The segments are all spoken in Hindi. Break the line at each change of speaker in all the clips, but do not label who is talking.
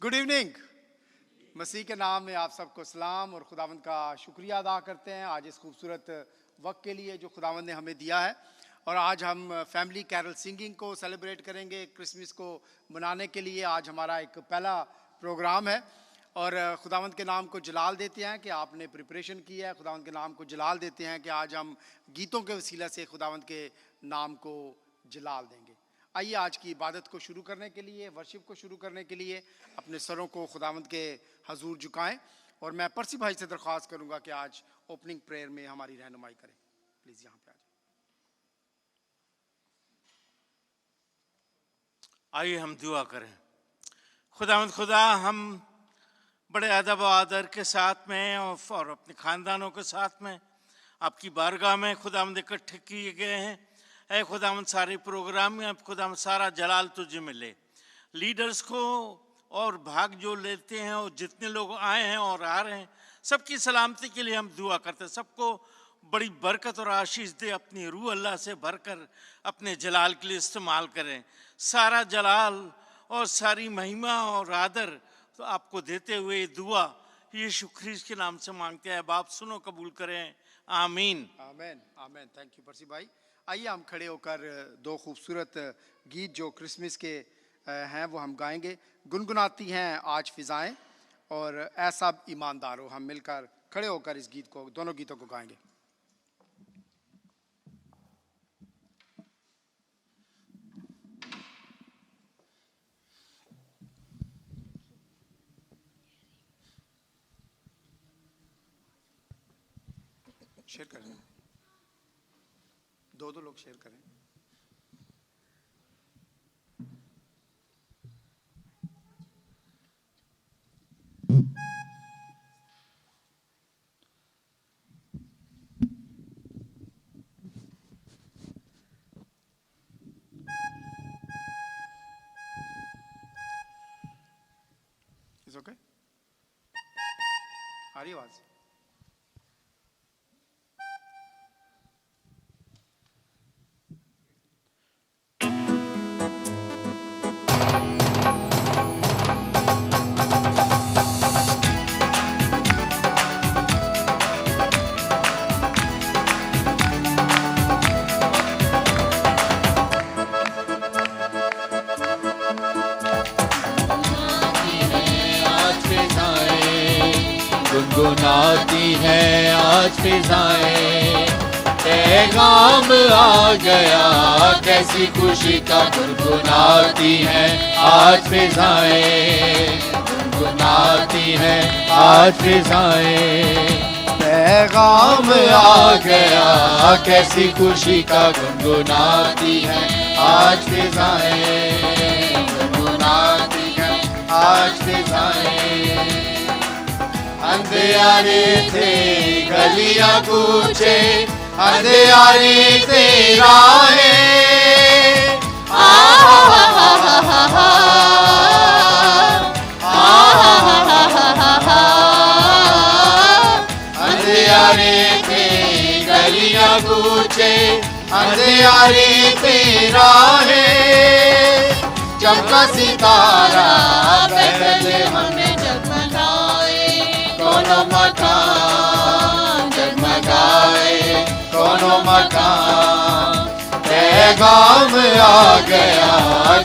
Good evening. मसीह के नाम में आप सबको सलाम और खुदावंद का शुक्रिया अदा करते हैं आज इस खूबसूरत वक्त के लिए जो खुदावंद ने हमें दिया है। और आज हम फैमिली कैरल सिंगिंग को सेलिब्रेट करेंगे। क्रिसमस को मनाने के लिए आज हमारा एक पहला प्रोग्राम है और खुदावंद के नाम को जलाल देते हैं कि आपने प्रिपरेशन किया है। खुदावंद के नाम को जलाल देते हैं कि आज हम गीतों के वसीला से खुदावंद के नाम को जलाल देंगे। आइए आज की इबादत को शुरू करने के लिए, वर्शिप को शुरू करने के लिए अपने सरों को खुदावंद के हजूर झुकाएं और मैं परसी भाई से दरख्वास्त करूंगा कि आज ओपनिंग प्रेयर में हमारी रहनुमाई करें। प्लीज यहाँ पे आ जाए।
आइए हम दुआ करें। खुदावंद खुदा, हम बड़े अदब व आदर के साथ में और अपने खानदानों के साथ में आपकी बारगाह में खुदावंद इकट्ठे किए गए हैं। ऐ खुदावंद सारे प्रोग्राम में अब खुदावंद सारा जलाल तुझे मिले। लीडर्स को और भाग जो लेते हैं और जितने लोग आए हैं और आ रहे हैं सबकी सलामती के लिए हम दुआ करते हैं। सबको बड़ी बरकत और आशीष दे, अपनी रूह अल्लाह से भरकर अपने जलाल के लिए इस्तेमाल करें। सारा जलाल और सारी महिमा और आदर तो आपको देते हुए दुआ यीशु ख्रीस्त के नाम से मांगते हैं। बाप सुनो, कबूल करें। आमीन
आमेन आमेन। थैंक यू परसी भाई। आइए हम खड़े होकर दो खूबसूरत गीत जो क्रिसमस के हैं वो हम गाएंगे। गुनगुनाती हैं आज फिजाएं और ऐसा ईमानदार हो। हम मिलकर खड़े होकर इस गीत को, दोनों गीतों को गाएंगे। शेयर करें, दो लोग शेयर करें। It's okay. आ रही आवाज?
गुनगुनाती हैं आज फिजाएं, पैगाम आ गया कैसी खुशी का। गुनगुनाती हैं आज फिजाएं, गुनगुनाती हैं आज फिजाएं, पैगाम आ गया कैसी खुशी का। गुनगुनाती हैं आज फिजाएं, गुनगुनाती हैं आज फिजाएं। अंधियारे थे गलियां कूचे, अंधियारे थे राहें, अंधियारे थे गलियां कूचे, अंधियारे थे राहें। चमका सितारा बैतलहम में जगमगाए, कोनो मकान जगमगाए, कोनो मकान। पैगाम आ गया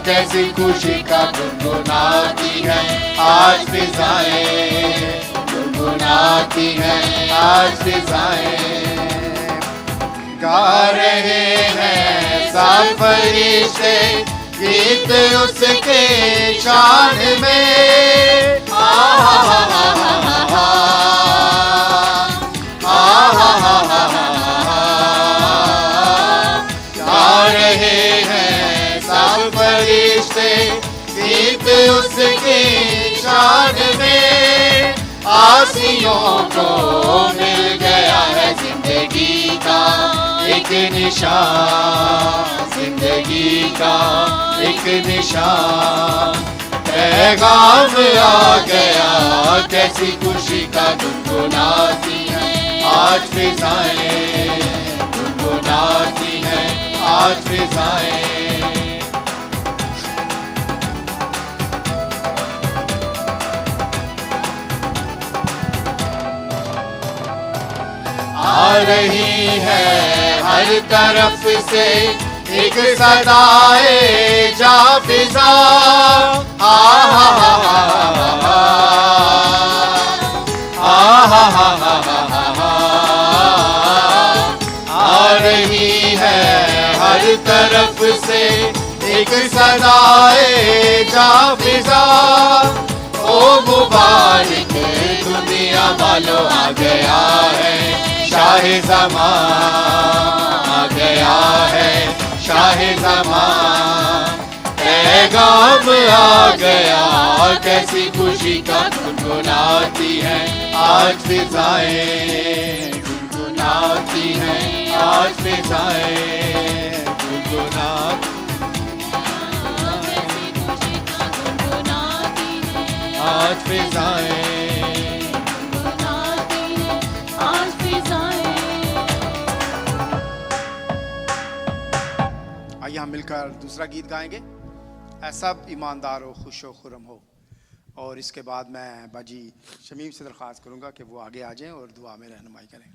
कैसी खुशी का। गुनगुनाती है आज फिजाएं, गुनगुनाती है आज फिजाएं। गा रहे हैं सब फरिश्ते गीत उसके शान में। गा रहे हैं सब फरिश्ते गीत उसके शान में। आसियों को मिल गया है जिंदगी का एक निशान, जिंदगी का एक निशान। पैगाम आ गया कैसी खुशी का। गुनगुनाती हैं आज फिजाएं, गुनगुनाती हैं आज फिजाएं। आ रही है हर तरफ से एक सदाए जा फिजा। आ हा हा हा हा, आ रही है हर तरफ से एक सदाए जा फिजा। ओ मुबारक दुनिया वालों आ गया है शाहे ज़मान, आ गया है शाहे ज़मान। पैगाम आ गया कैसी खुशी का गुनगुनाती है आज फिजाएं, गुनगुनाती हैं आज फिजाएं, गुनगुनाती आज फिजाएं,
आज फिजाएं।
आइए हम मिलकर दूसरा गीत गाएंगे, ऐ सब ईमानदार हो खुश हो खुरम हो। और इसके बाद मैं बाजी शमीम से दरख्वास्त करूंगा कि वो आगे आ जाएं और दुआ में रहनुमाई करें।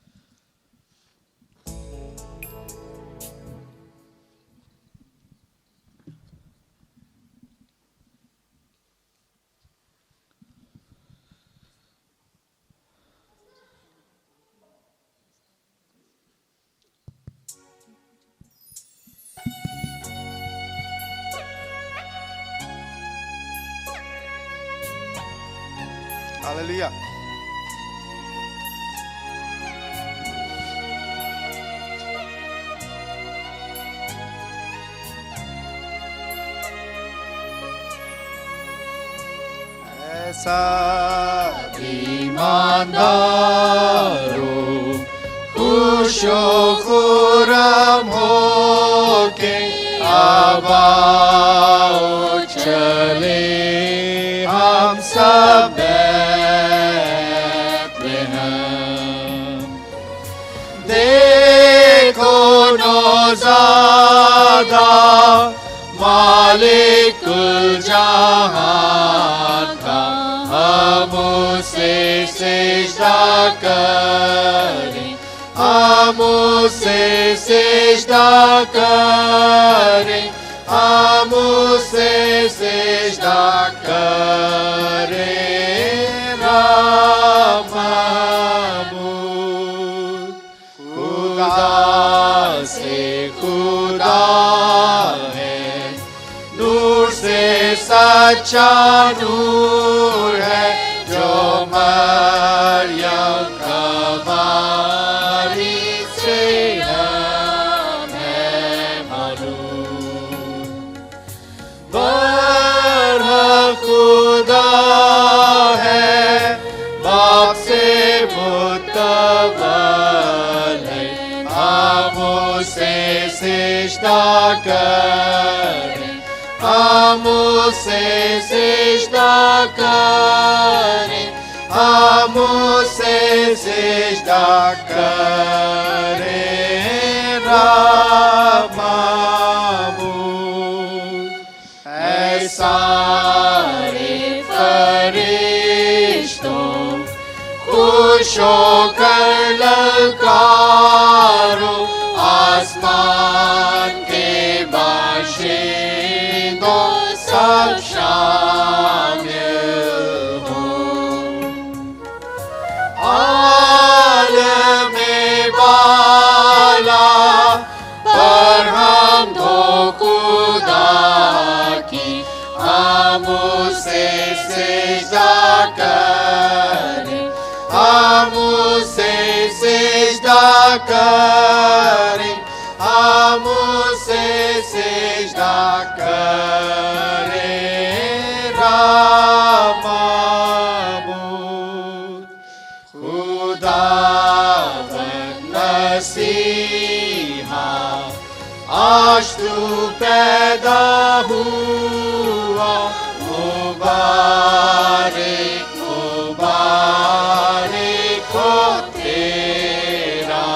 हालेलुया। ऐसा
ईमानदारों खुशो खुरम हो के अब आओ चले हम सब बैतलहम। देखो नौज़ादा मालिकुल जहां का, हम उसे सिजदा करें, हम उसे सिजदा करें, हम उसे सिजदा करें। रामामूद खुदा से खुदा है, नूर से सच्चा नूर है, जो मरियम का वारिस से हमें मालूम। बरहक खुदा है, बाप से मुतवल है, हम उसे सिजदा करें, हम उसे सिजदा करें, हम उसे सिजदा करें। रामामूद ऐ सारे फरिश्तों खुश होकर ललकारो, आसमान के बाशिंदों सब शामिल हो। आलमे वाला पर हम दो खुदा की, हम उसे सिजदा करें, हम उसे सिजदा करें, हम उसे सिजदा करें। रामामूद खुदावंद मसीहा आज तू पैदा हुआ, मुबारक मुबारक हो तेरा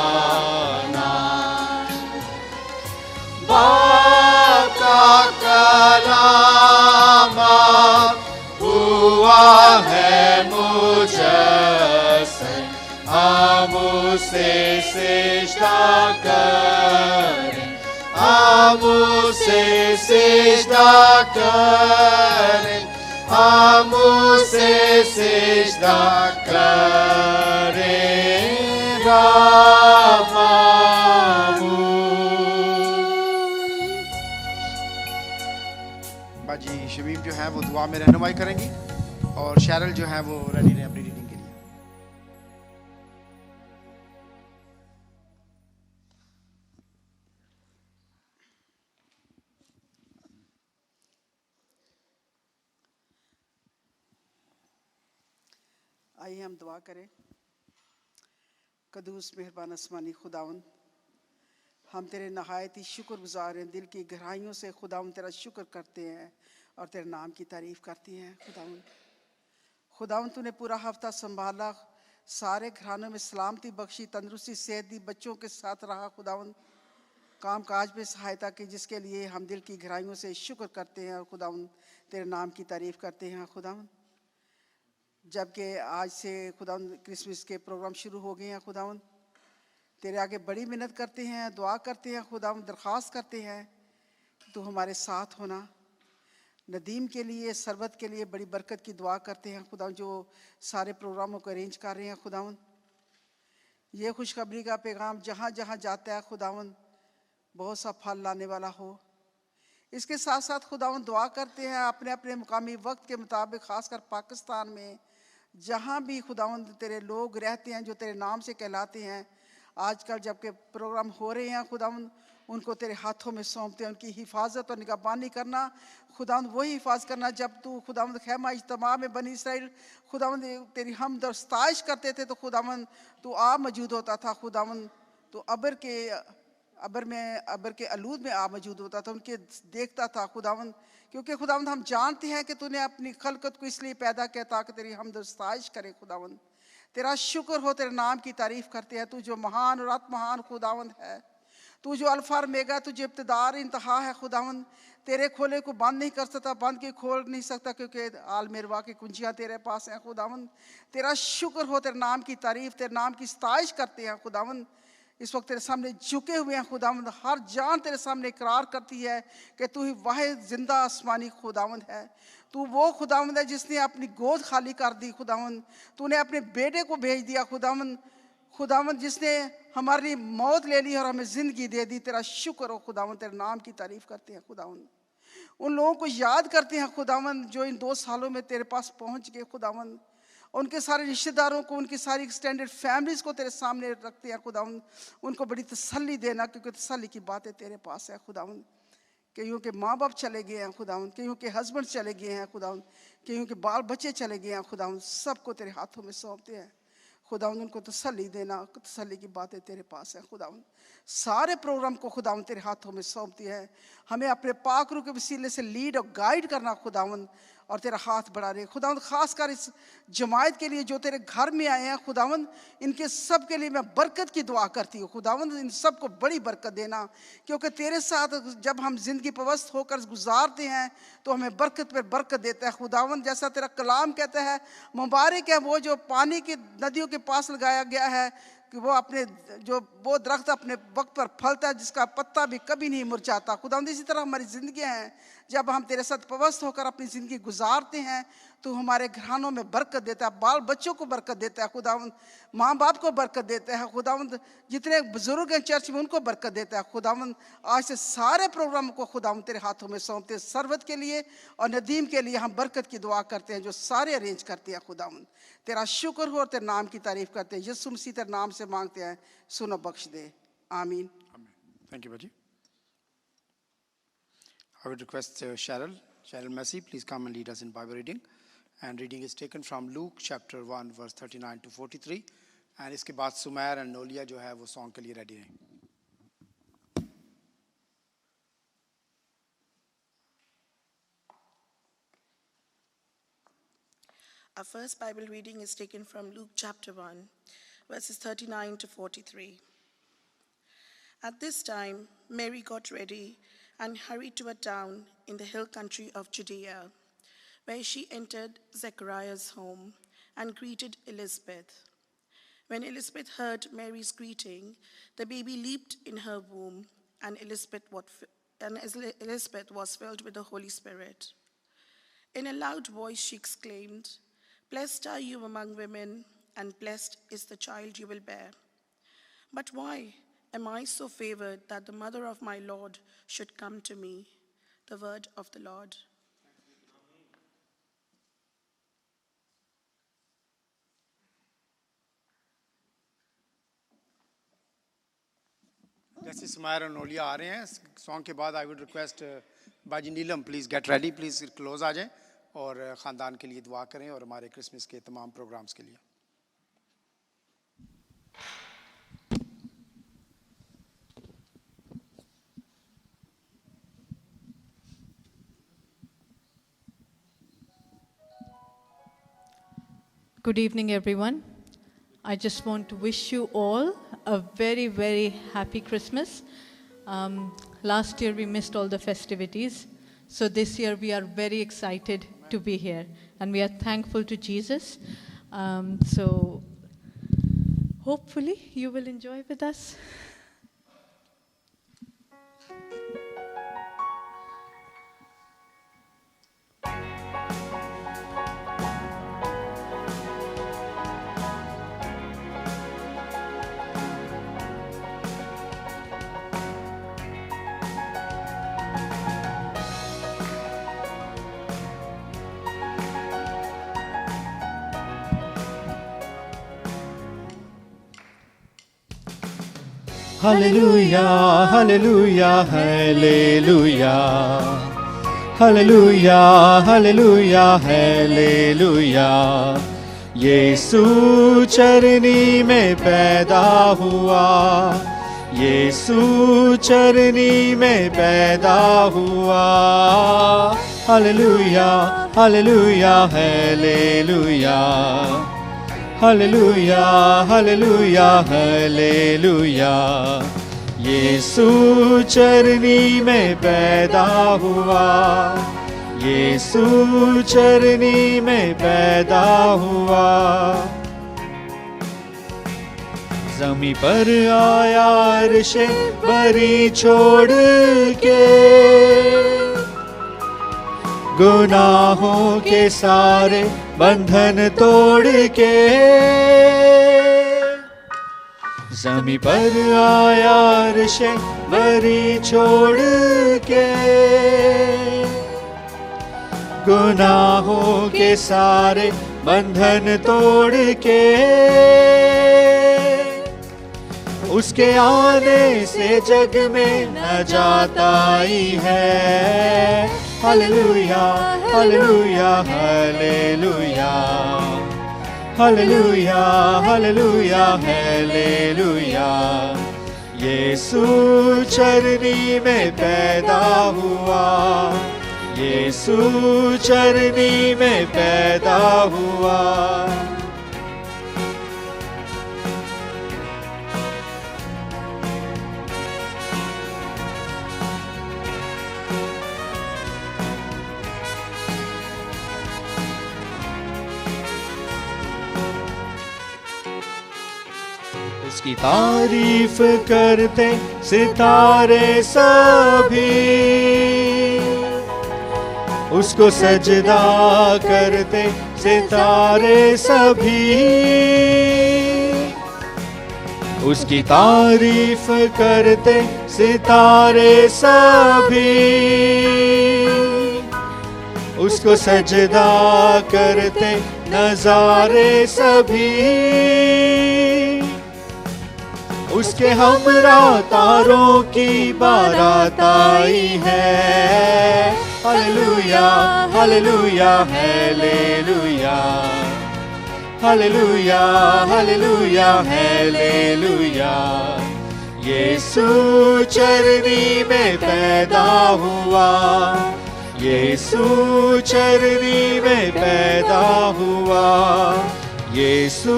नाम। बाप का कलाम हुआ है मुझसे, हम हम उसे सेजदा करें, हम उसे सेजदा करें, हम उसे सेजदा करें रामामू।
बाजी शमीम जो है वो दुआ में रहनुमाई करेंगी और शैरल जो है वो रेडी रहे अपनी रीडिंग के लिए।
आइए हम दुआ करें। कदूस मेहरबान आसमानी खुदावन, हम तेरे नहायत ही शुक्रगुजार हैं, दिल की गहराइयों से खुदावन तेरा शुक्र करते हैं और तेरे नाम की तारीफ़ करते हैं। खुदावन तूने पूरा हफ्ता संभाला, सारे घरानों में सलामती बख्शी, तंदुरुस्ती सेहत दी, बच्चों के साथ रहा खुदावन, काम काज में सहायता की, जिसके लिए हम दिल की गहराइयों से शुक्र करते हैं और खुदावन तेरे नाम की तारीफ़ करते हैं। खुदावन जबकि आज से खुदावन क्रिसमस के प्रोग्राम शुरू हो गए हैं, खुदावन तेरे आगे बड़ी मेहनत करते हैं, दुआ करते हैं, खुदावन दरख्वास्त करते हैं कि तू हमारे साथ होना। नदीम के लिए, सरबत के लिए बड़ी बरकत की दुआ करते हैं खुदावन, जो सारे प्रोग्रामों को अरेंज कर रहे हैं। खुदावन ये खुशखबरी का पैगाम जहाँ जहाँ जाता है खुदावन बहुत सा फल लाने वाला हो। इसके साथ साथ खुदावन दुआ करते हैं अपने अपने मुकामी वक्त के मुताबिक, ख़ासकर पाकिस्तान में जहाँ भी खुदावन तेरे लोग रहते हैं जो तेरे नाम से कहलाते हैं, आजकल जबकि प्रोग्राम हो रहे हैं खुदावन उनको तेरे हाथों में सौंपते हैं। उनकी हिफाजत और निगहबानी करना खुदावन, वही हिफाजत करना जब तू खुदावन खैमा इज्तिमा में बनी इसराइल खुदावन तेरी हमद और सताइश करते थे तो खुदावन तू आ मौजूद होता था। खुदावन तू अबर के अलूद में आ मौजूद होता था, उनके देखता था खुदावन, क्योंकि खुदावन हम जानते हैं कि तूने अपनी खलकत को इसलिए पैदा किया ताकि तेरी हमद और सताइश करे। खुदावन तेरा शुक्र हो, तेरे नाम की तारीफ़ करते हैं। तू जो महान और अत महान खुदावन है, तू जो अल्फा और मेगा, तुझे इब्तिदार इंतहा है खुदावन। तेरे खोले को बंद नहीं कर सकता, बंद के खोल नहीं सकता, क्योंकि आल मेरवा की कुंजियाँ तेरे पास हैं खुदावन। तेरा शुक्र हो, तेरे नाम की तारीफ़, तेरे नाम की सताइश करते हैं खुदावन। इस वक्त तेरे सामने झुके हुए हैं खुदावंद, हर जान तेरे सामने इकरार करती है कि तू ही वाहिद जिंदा आसमानी खुदावंद है। तू वो खुदावंद है जिसने अपनी गोद खाली कर दी खुदावंद, तूने अपने बेटे को भेज दिया खुदावंद जिसने हमारी मौत ले ली और हमें ज़िंदगी दे दी। तेरा शुक्र हो खुदावंद, तेरे नाम की तारीफ़ करते हैं खुदावंद। उन लोगों को याद करते हैं खुदावंद जो इन 2 सालों में तेरे पास पहुँच गए खुदावंद, उनके सारे रिश्तेदारों को, उनकी सारी एक्सटेंडेड फैमिलीज़ को तेरे सामने रखते हैं खुदावंद। उनको बड़ी तसल्ली देना, क्योंकि तसल्ली की बातें तेरे पास है खुदावंद। कईयों के माँ बाप चले गए हैं खुदावंद, कईयों के हस्बैंड चले गए हैं खुदावंद, कईयों के बाल बच्चे चले गए हैं खुदावंद, सबको तेरे हाथों में सौंपते हैं खुदावंद। उनको तसल्ली देना, तसल्ली की बातें तेरे पास है खुदावंद। सारे प्रोग्राम को खुदावंद तेरे हाथों में सौंपते हैं। हमें अपने पाक रूह के वसीले से लीड और गाइड करना खुदावंद, और तेरा हाथ बढ़ा रहे खुदावंद। खासकर इस जमायत के लिए जो तेरे घर में आए हैं खुदावंद, इनके सब के लिए मैं बरकत की दुआ करती हूँ खुदावंद। इन सब को बड़ी बरकत देना, क्योंकि तेरे साथ जब हम ज़िंदगी पवस्त होकर गुजारते हैं तो हमें बरकत पर बरकत देता है खुदावंद। जैसा तेरा कलाम कहता है, मुबारक है वो जो पानी की नदियों के पास लगाया गया है, कि वो वो दरख्त अपने वक्त पर फलता है, जिसका पत्ता भी कभी नहीं मुरझाता खुदावंद। इसी तरह हमारी ज़िंदगियाँ हैं, जब हम तेरे साथ पवस्त होकर अपनी ज़िंदगी गुजारते हैं तो हमारे घरानों में बरकत देता है, बाल बच्चों को बरकत देता है खुदावंद, माँ बाप को बरकत देता है खुदावंद, जितने बुजुर्ग हैं चर्च में उनको बरकत देता है खुदावंद। आज से सारे प्रोग्राम को खुदावंद तेरे हाथों में सौंपते हैं। सरबत के लिए और नदीम के लिए हम बरकत की दुआ करते हैं, जो सारे अरेंज करते हैं खुदावंद। तेरा शुक्र हो और तेरे नाम की तारीफ़ करते हैं। यीशु मसीह तेरे नाम से मांगते हैं, सुनो बख्श दे, आमीन।
Thank you, Baji. I would request Cheryl Messi, please come and lead us in Bible reading. And reading is taken from Luke chapter 1 verse 39 to 43. And इसके बाद सुमैर and नोलिया जो है वो सॉन्ग के लिए रेडी हैं.
Our first Bible reading is taken from Luke chapter 1, verses 39 to 43. At this time, Mary got ready and hurried to a town in the hill country of Judea, where she entered Zechariah's home and greeted Elizabeth. When Elizabeth heard Mary's greeting, the baby leaped in her womb, and Elizabeth was filled with the Holy Spirit. In a loud voice she exclaimed, "Blessed are you among women, and blessed is the child you will bear. But why am I so favored that the mother of my Lord should come to me?" The word of the Lord.
जैसे समायर और नोलिया आ रहे हैं सॉन्ग के बाद, आई वुड रिक्वेस्ट बाजी Neelam please get ready, please close आ जाएं और ख़ानदान के लिए दुआ करें और हमारे क्रिसमस के तमाम प्रोग्राम्स के लिए.
Good evening, everyone. I just want to wish you all a very, very happy Christmas. Last year we missed all the festivities, so this year we are very excited to be here, and we are thankful to Jesus. So hopefully you will enjoy with us.
Hallelujah, hallelujah, hallelujah. Hallelujah, hallelujah, hallelujah. यीशु चरनी में पैदा हुआ, यीशु चरनी में पैदा हुआ. Hallelujah, hallelujah, hallelujah. Hallelujah, hallelujah, hallelujah. यीशु चरनी में पैदा हुआ, यीशु चरनी में पैदा हुआ. ज़मीं पर आया अर्शे बरी छोड़ के, गुनाहों के सारे बंधन तोड़ के. ज़मीं पर आया अर्शे बरी छोड़ के, गुनाहों के सारे बंधन तोड़ के. उसके आने से जग में नजात आई है. Hallelujah, hallelujah, hallelujah. Hallelujah, hallelujah, hallelujah. यीशु चरनी में पैदा हुआ, यीशु चरनी में पैदा हुआ. उसकी तारीफ करते सितारे सभी, उसको सजदा करते सितारे सभी. उसकी तारीफ करते सितारे सभी, उसको सजदा करते नजारे सभी. उसके हमरा तारों की बारात आई है. Hallelujah, hallelujah, hallelujah. Hallelujah, hallelujah, hallelujah. Yeshu चरनी में पैदा हुआ, यीशु चरनी में पैदा हुआ, यीशु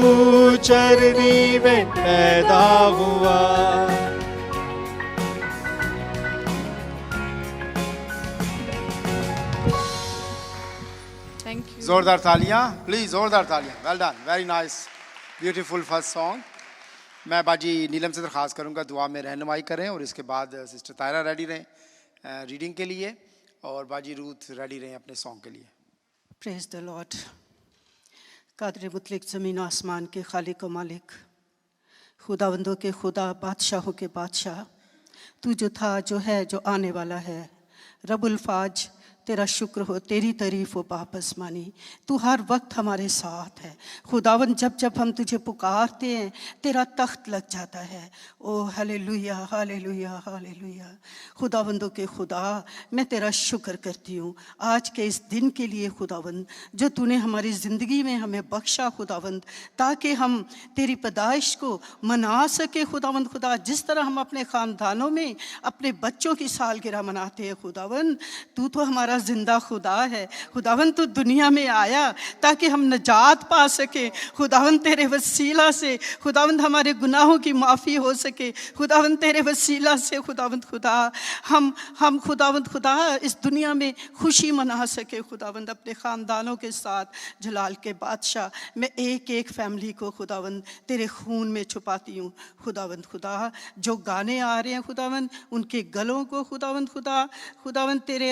चरनी में पैदा हुआ.
Thank you.
जोरदार तालियां प्लीज, जोरदार तालियां. Well done, very nice. Beautiful first song. मैं बाजी नीलम से दरख्वास्त करूंगा दुआ में रहनुमाई करें और इसके बाद सिस्टर तायरा रेडी रहें रीडिंग के लिए और बाजी रूथ रेडी रहें अपने सॉन्ग के लिए।
Praise the lord. कादर मुतलिक ज़मीन आसमान के खालिक व मालिक, खुदावंदों के खुदा, बादशाहों के बादशाह, तू जो था, जो है, जो आने वाला है, रब्बुल फाज, तेरा शुक्र हो, तेरी तारीफ हो वापस मानी। तू हर वक्त हमारे साथ है खुदावन। जब जब हम तुझे पुकारते हैं तेरा तख्त लग जाता है। ओ हालेलुया हालेलुया हालेलुया। खुदावंदों के खुदा, मैं तेरा शुक्र करती हूँ आज के इस दिन के लिए खुदावंद, जो तूने हमारी ज़िंदगी में हमें बख्शा खुदावंद, ताकि हम तेरी पैदाइश को मना सके खुदावंद। खुदा, जिस तरह हम अपने ख़ानदानों में अपने बच्चों की सालगिरह मनाते हैं खुदावंद, तू तो हमारा जिंदा खुदा है खुदावंद। तू दुनिया में आया ताकि हम नजात पा सके खुदावंद। तेरे वसीला से खुदावंद हमारे गुनाहों की माफ़ी हो सके खुदावंद। तेरे वसीला से खुदावंद खुदा हम खुदावंद खुदा इस दुनिया में खुशी मना सके खुदावंद अपने ख़ानदानों के साथ। जलाल के बादशाह, मैं एक एक फैमिली को खुदावंद तेरे खून में छुपाती हूँ खुदावंद खुदा। जो गाने आ रहे हैं खुदावंद, उनके गलों को खुदावंद खुदा खुदावंद तेरे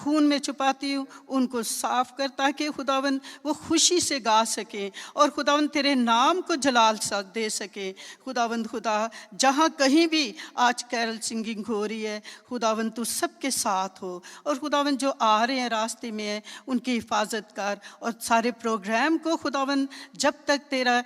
खून में छुपाती हूँ। उनको साफ कर ताकि खुदावंद वो खुशी से गा सके और खुदावंद तेरे नाम को जलाल दे सके खुदावंद खुदा। जहाँ कहीं भी आज कैरल सिंगिंग हो रही है खुदावंद, तू सबके साथ हो। और खुदावंद जो आ रहे हैं रास्ते में है, उनकी हिफाजत कर। और सारे प्रोग्राम को खुदावंद, जब तक तेरा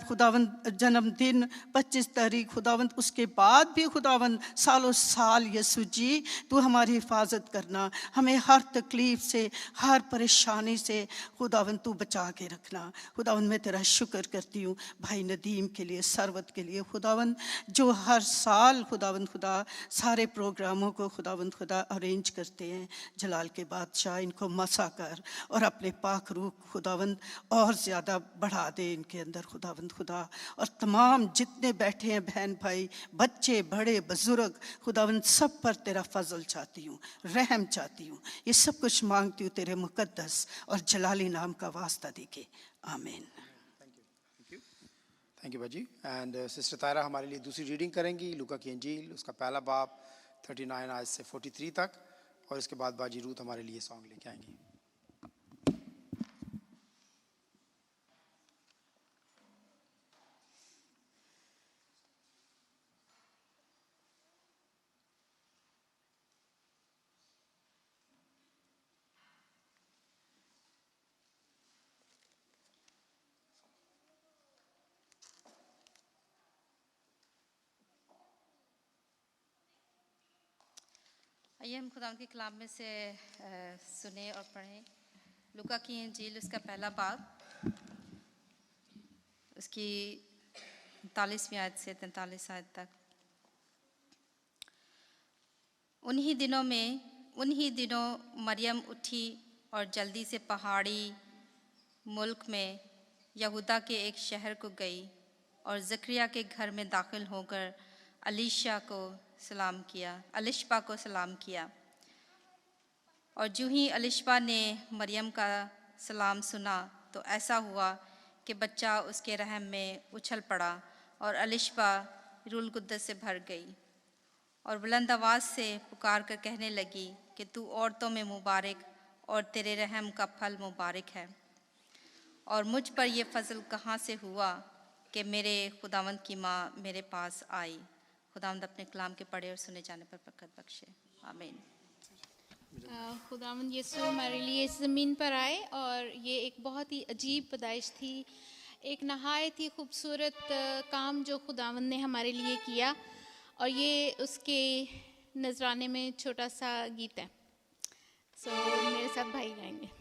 खुदावंद जन्मदिन 25 तारीख खुदावंद, उसके बाद भी खुदावंद सालों साल यसू जी तू हमारी हिफाजत करना। हमें हर तकलीफ़ से, हर परेशानी से खुदावंद तू बचा के रखना खुदावंद। मैं तेरा शुक्र करती हूँ भाई नदीम के लिए, सरवत के लिए खुदावंद, जो हर साल खुदावंद खुदा सारे प्रोग्रामों को खुदावंद खुदा अरेंज करते हैं। जलाल के बादशाह, इनको मसा कर और अपने पाक रूह खुदावंद और ज़्यादा बढ़ा दे इनके अंदर खुदावंद खुदा। और तमाम जितने बैठे हैं बहन भाई, बच्चे बड़े बुजुर्ग खुदावंद, सब पर तेरा फजल चाहती हूँ, रहम चाहती हूँ। ये सब कुछ मांगती हूँ तेरे मुकद्दस और जलाली नाम का वास्ता देके, आमीन।
थैंक यू बाजी। एंड सिस्टर तायरा हमारे लिए दूसरी रीडिंग करेंगी लूका की इंजील, उसका पहला बाब 39 आयत से 43 तक, और इसके बाद बाजी रूथ हमारे लिए सॉन्ग लेके आएंगी।
आइए हम खुदा के कलाम में से सुने और पढ़ें। लूका की इंजील, उसका पहला बाब, उसकी 39वीं आयत से 43 आयत तक। उन्हीं दिनों मरियम उठी और जल्दी से पहाड़ी मुल्क में यहूदा के एक शहर को गई और जकरिया के घर में दाखिल होकर अलीशा को सलाम किया। और जो ही अलिशबा ने मरियम का सलाम सुना तो ऐसा हुआ कि बच्चा उसके रहम में उछल पड़ा और अलिशबा रूल कुद्दस से भर गई और बुलंद आवाज़ से पुकार कर कहने लगी कि तू औरतों में मुबारक और तेरे रहम का फल मुबारक है। और मुझ पर यह फजल कहाँ से हुआ कि मेरे खुदावंद की माँ मेरे पास आई। खुदावंद अपने कलाम के पढ़े और सुने जाने पर बरकत बख्शे, आमीन।
खुदावंद यीशु हमारे लिए इस ज़मीन पर आए और ये एक बहुत ही अजीब पैदाइश थी, एक नहायत ही खूबसूरत काम जो खुदावंद ने हमारे लिए किया, और ये उसके नजराने में छोटा सा गीत है। मेरे साथ भाई गाएंगे।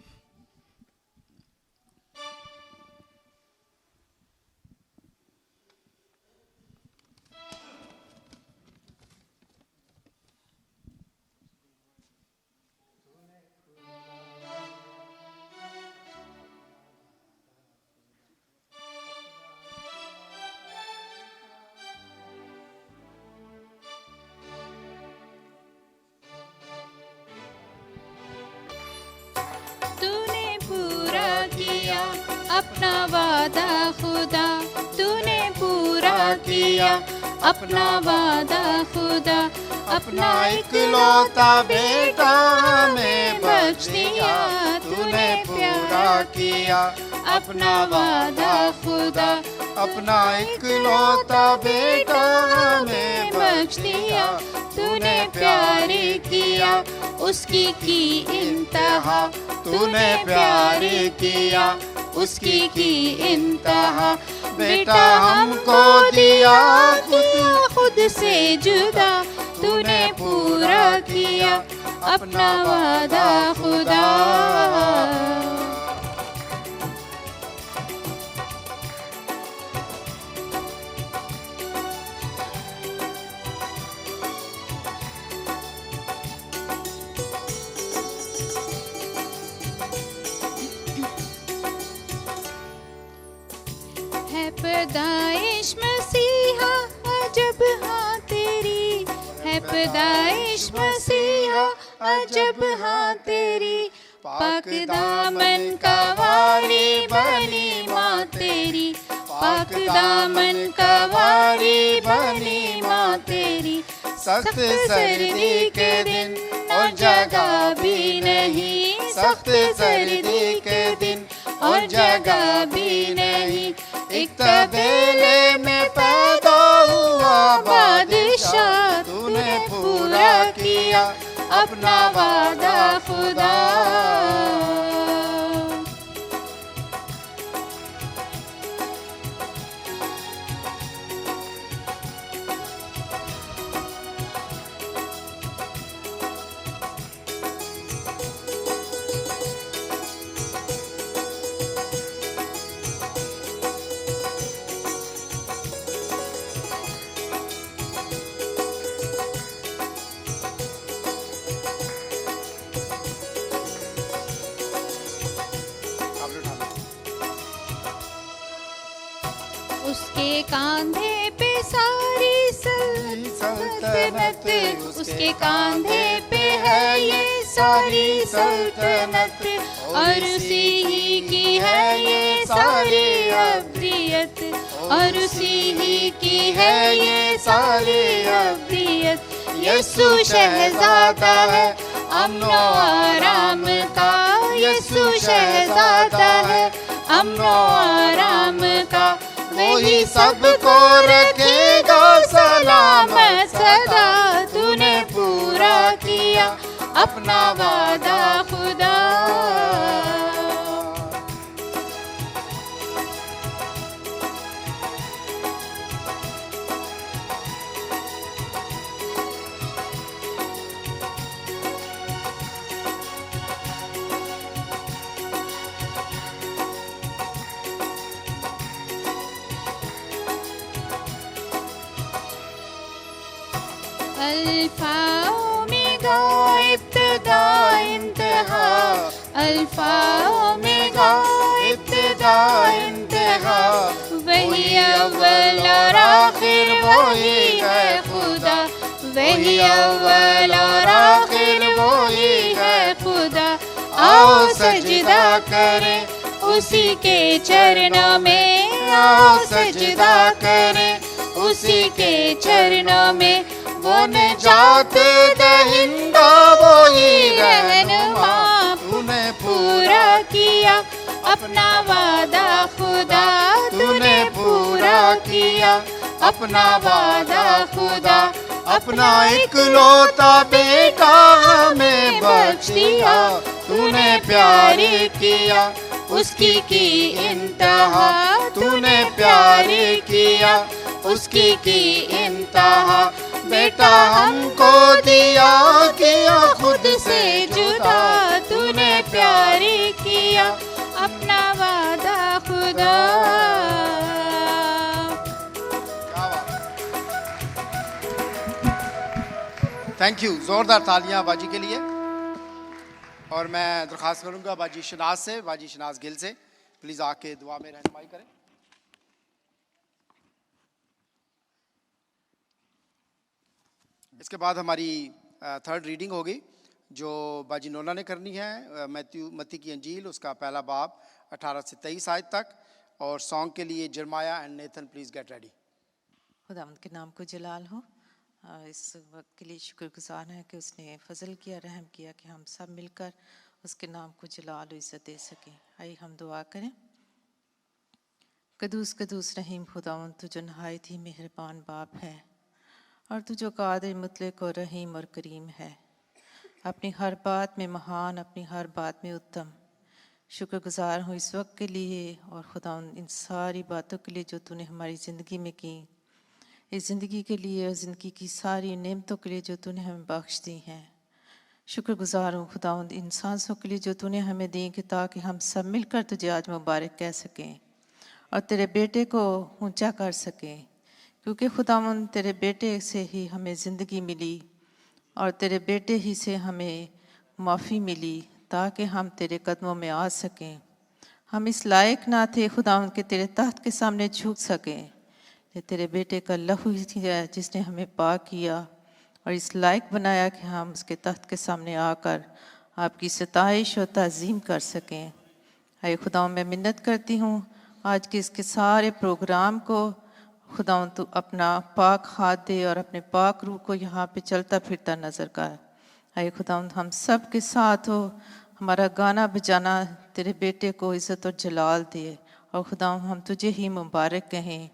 अपना वादा खुदा
किया, अपना वादा खुदा,
अपना इकलौता बेटा हमें बख्श दिया, तूने पूरा किया अपना वादा खुदा, अपना इकलौता बेटा हमें बख्श दिया, तूने प्यार किया उसकी की इंतहा, तूने प्यार किया उसकी की इंतहा, बेटा हमको दिया
खुद से जुदा, तूने पूरा किया अपना वादा खुदा। है पैदाइश मसीहा अजब हाँ तेरी, है पैदाइश मसीहा अजब हाँ तेरी, पाक दामन का वारी बनी माँ तेरी, पाक दामन का वारी बनी माँ तेरी,
सख्त सर्दी के दिन और जगह भी नहीं, सख्त सर्दी के दिन और जगह भी नहीं, एक तबेले में पैदा हुआ बादशाह, तूने पूरा किया अपना वादा खुदा।
उसके कांधे पे सारी सल्तनत, उसके कांधे पे है ये सारी सल्तनत, और उसी ही की है ये सारी अब्दियत, और उसी ही की है ये सारी अब्दियत, यीशु शहजादा है अमनो आराम का, यीशु शहजादा है अमनो आराम का, वही सबको रखेगा सलामत सदा, तूने पूरा किया अपना वादा खुदा। अल्फा ओमेगा इब्तिदा इंतहा, अल्फा ओमेगा इब्तिदा इंतहा, वही अव्वल और आखिर वही है खुदा, वही अव्वल और आखिर वही है खुदा, आओ सजदा करें उसी के चरणों में, आओ सजदा करें उसी के चरणों में, वो निजात दहिंदा वही रहनुमा, तूने पूरा किया अपना वादा खुदा, तूने पूरा किया अपना वादा खुदा, अपना इकलौता बेटा हमें बख्श दिया, तूने प्यार किया उसकी की इंतहा, तूने प्यार किया उसकी की इंतहा, बेटा हमको किया खुद से जुदा, तूने प्यार किया अपना वादा खुदा।
थैंक यू, जोरदार तालियां बाजी के लिए। और मैं दरख्वास्त करूंगा बाजी शनाज से, बाजी शनाज गिल से, प्लीज़ आके दुआ में रहनुमाई करें। इसके बाद हमारी थर्ड रीडिंग होगी जो बाजी नोना ने करनी है, मत्ती की अंजील उसका पहला बाब 18 से 23 आयत तक, और सॉन्ग के लिए Jeremiah and Nathan please get ready.
खुदावंद के नाम को जलाल हो। इस वक्त के लिए शुक्रगुजार हैं कि उसने फजल किया, रहम किया कि हम सब मिलकर उसके नाम को जलाल और इज़्ज़त दे सकें। आइए हम दुआ करें। कदूस कदूस रहीम खुदावंद, तू जो नहायत ही मेहरबान बाप है और तू जो कादिर मुतलक और रहीम और करीम है, अपनी हर बात में महान, अपनी हर बात में उत्तम। शुक्रगुजार हूँ इस वक्त के लिए और खुदावंद इन सारी बातों के लिए जो तूने हमारी ज़िंदगी में की, इस ज़िंदगी के लिए और ज़िंदगी की सारी नेमतों के लिए जो तूने हमें बख्श दी हैं। शुक्रगुजार हूँ खुदावंद इन सांसों के लिए जो तूने हमें दी कि ताकि हम सब मिलकर तुझे आज मुबारक कह सकें और तेरे बेटे को ऊंचा कर सकें, क्योंकि खुदावंद तेरे बेटे से ही हमें ज़िंदगी मिली और तेरे बेटे ही से हमें माफ़ी मिली ताकि हम तेरे कदमों में आ सकें। हम इस लायक ना थे खुदावंद के तेरे तख्त के सामने झुक सकें, ये तेरे बेटे का लहू ही है जिसने हमें पाक किया और इस लायक बनाया कि हम उसके तख्त के सामने आकर आपकी सताइश और ताज़ीम कर सकें। आए खुदावंद मैं मिन्नत करती हूँ आज के इसके सारे प्रोग्राम को खुदावंद तू अपना पाक हाथ दे और अपने पाक रूह को यहाँ पे चलता फिरता नज़र कर। आए खुदावंद हम सब के साथ हो, हमारा गाना बजाना तेरे बेटे को इज़्ज़त और जलाल दे और खुदावंद हम तुझे ही मुबारक कहें।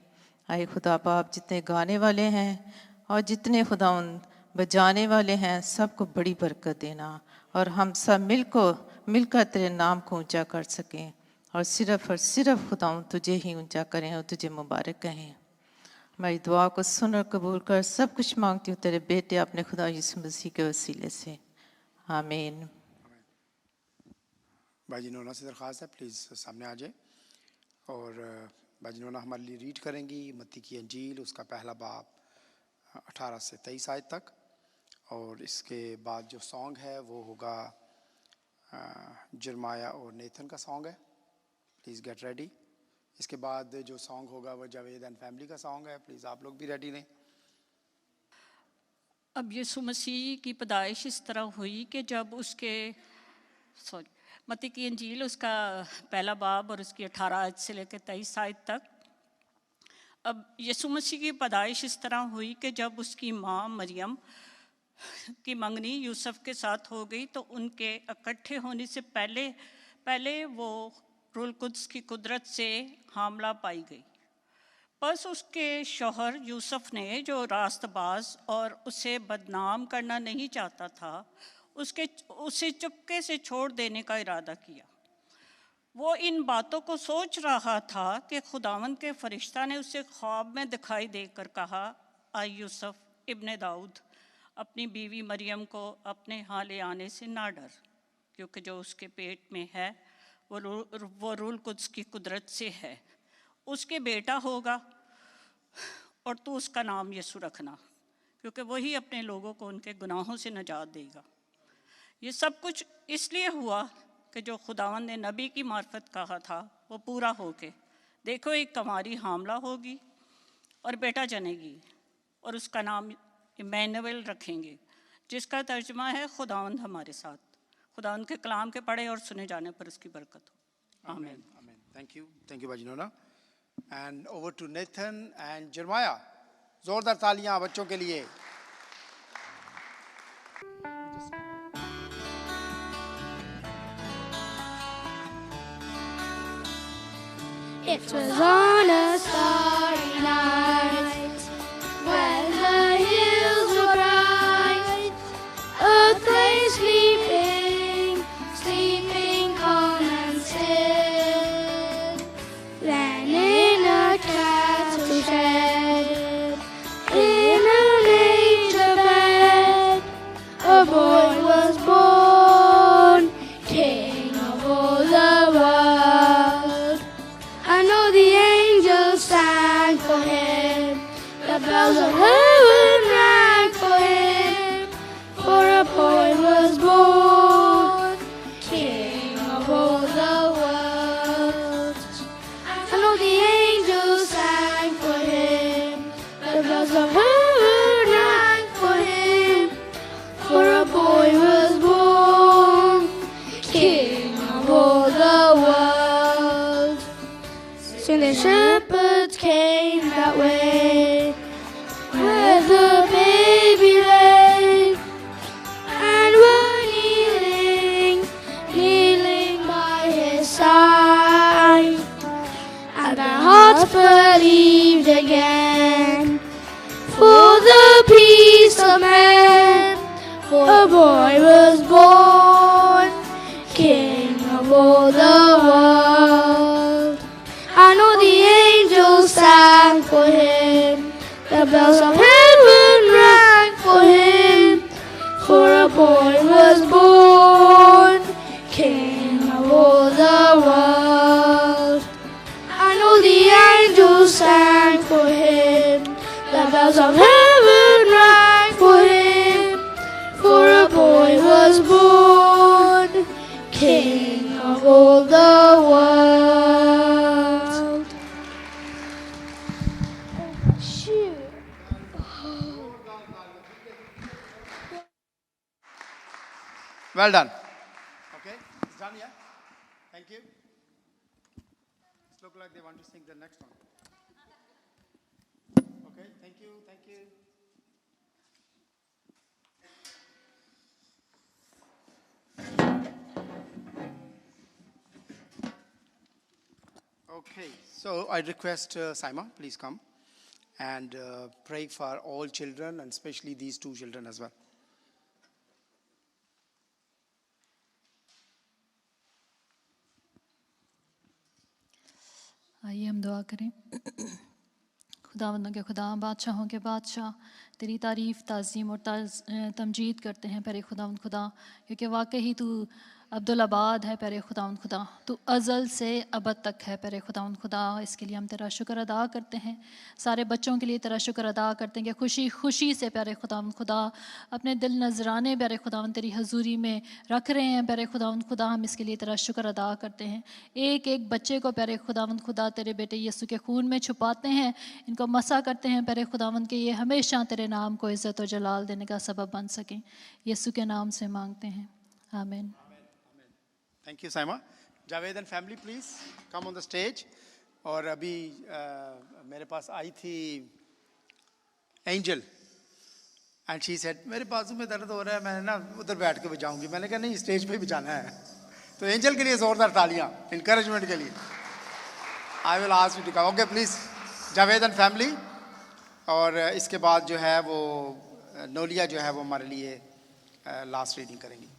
आए खुदा बाप, जितने गाने वाले हैं और जितने खुदावंद बजाने वाले हैं सबको बड़ी बरकत देना और हम सब मिलकर तेरे नाम को ऊंचा कर सकें और सिर्फ खुदावंद तुझे ही ऊंचा करें और तुझे मुबारक कहें। हमारी दुआ को सुन और कबूल कर। सब कुछ मांगती हूँ तेरे बेटे अपने खुदा यीशु मसीह के वसीले से, आमीन।
बाजी नोना से दरख्वास्त है प्लीज़ सामने आ जाए और बाजी नोना हमारे लिए रीड करेंगी मत्ती की अंजील, उसका पहला बाब 18 से 23 आयत तक, और इसके बाद जो सॉन्ग है वो होगा जरमाया और नेथन का सॉन्ग है, प्लीज़ गेट रेडी। इसके बाद जो सॉन्ग होगा वो जावेद एंड फैमिली का सॉन्ग है, प्लीज़ आप लोग भी रेडी रहें।
अब यीशु मसीह की पैदाइश इस तरह हुई कि जब उसके मत्ती की अंजील उसका पहला बाब और उसकी 18 आयत से लेकर 23 आयत तक। अब यीशु मसीह की पैदाइश इस तरह हुई कि जब उसकी माँ मरियम की मंगनी यूसुफ के साथ हो गई तो उनके इकट्ठे होने से पहले वो रूल कुद्स की कुदरत से हामला पाई गई। बस उसके शौहर यूसुफ ने, जो रास्तबाज और उसे बदनाम करना नहीं चाहता था, उसे चुपके से छोड़ देने का इरादा किया। वो इन बातों को सोच रहा था कि खुदावंद के फरिश्ता ने उसे ख्वाब में दिखाई देकर कहा, आई यूसुफ इब्ने दाऊद, अपनी बीवी मरियम को अपने यहाँ ले आने से ना डर, क्योंकि जो उसके पेट में है वो रूल कुद्स की कुदरत से है। उसके बेटा होगा और तू उसका नाम यीशु रखना, क्योंकि वही अपने लोगों को उनके गुनाहों से निजात देगा। ये सब कुछ इसलिए हुआ कि जो खुदावंद ने नबी की मार्फत कहा था वो पूरा होके, देखो एक कुंवारी हामला होगी और बेटा जनेगी और उसका नाम इमैनुएल रखेंगे, जिसका तर्जुमा है खुदावंद हमारे साथ। खुदावंद के कलाम के पढ़े और सुने जाने पर उसकी बरकत हो। आमीन।
थैंक यू बाजी Nona. And over to Nathan and Jeremiah. जोरदार तालियां बच्चों के लिए।
It was on a starry night when the hills were bright, earth lay sleeping calm and still. Then in a castle shed, in a nature bed, a boy was born, king of all the world. I know the angels sang voice of man, for a boy was born, King of all the world. I know the angels sang for him, the bells of heaven rang for him, for a boy was born, King of all the world. I know the angels sang for him, the bells of heaven rang for him, for a boy was born, King of all the world. Shoot.
Well done. Okay, it's done, yeah? Thank you. It's look like they want to sing the next one. Okay, thank you, thank you. Okay, so I request Saima, please come and pray for all children and especially these two children as well.
आइए हम दुआ करें। खुदावंदों के खुदा, बादशाहों के बादशाह, तेरी तारीफ़, ताज़ीम और तमजीद करते हैं प्यारे खुदावंद खुदा, क्योंकि वाकई ही तू अब्दुल आबाद है प्यारे खुदावंद खुदा, तू अज़ल से अबद तक है प्यारे खुदावंद खुदा। इसके लिए हम तेरा शुक्र अदा करते हैं, सारे बच्चों के लिए तेरा शुक्र अदा करते हैं कि खुशी खुशी से प्यारे खुदावंद खुदा अपने दिल नजराने प्यारे खुदावंद तेरी हजूरी में रख रहे हैं प्यारे खुदावंद खुदा। हम इसके लिए तेरा शुक्र अदा करते हैं। एक एक बच्चे को प्यारे खुदावंद खुदा तेरे बेटे यीशु के खून में छुपाते हैं, इनको मसा करते हैं प्यारे खुदावंद के ये हमेशा तेरे नाम को इज़्ज़त और जलाल देने का सबब बन सकें। यीशु के नाम से मांगते हैं, आमीन।
Thank you, Saima. Javed and family, please come on the stage. और अभी मेरे पास आई थी एंजल एंड शी सेड मेरे बाजू में दर्द हो रहा है, मैं ना उधर बैठ के बजाऊंगी। मैंने कहा नहीं, स्टेज पे भी जाना है। तो एंजल के लिए जोरदार तालियां इनकरेजमेंट के लिए। I will ask you to come. Okay please, Javed and family. और इसके बाद जो है वो नोलिया जो है वो हमारे लिए लास्ट रीडिंग करेंगी।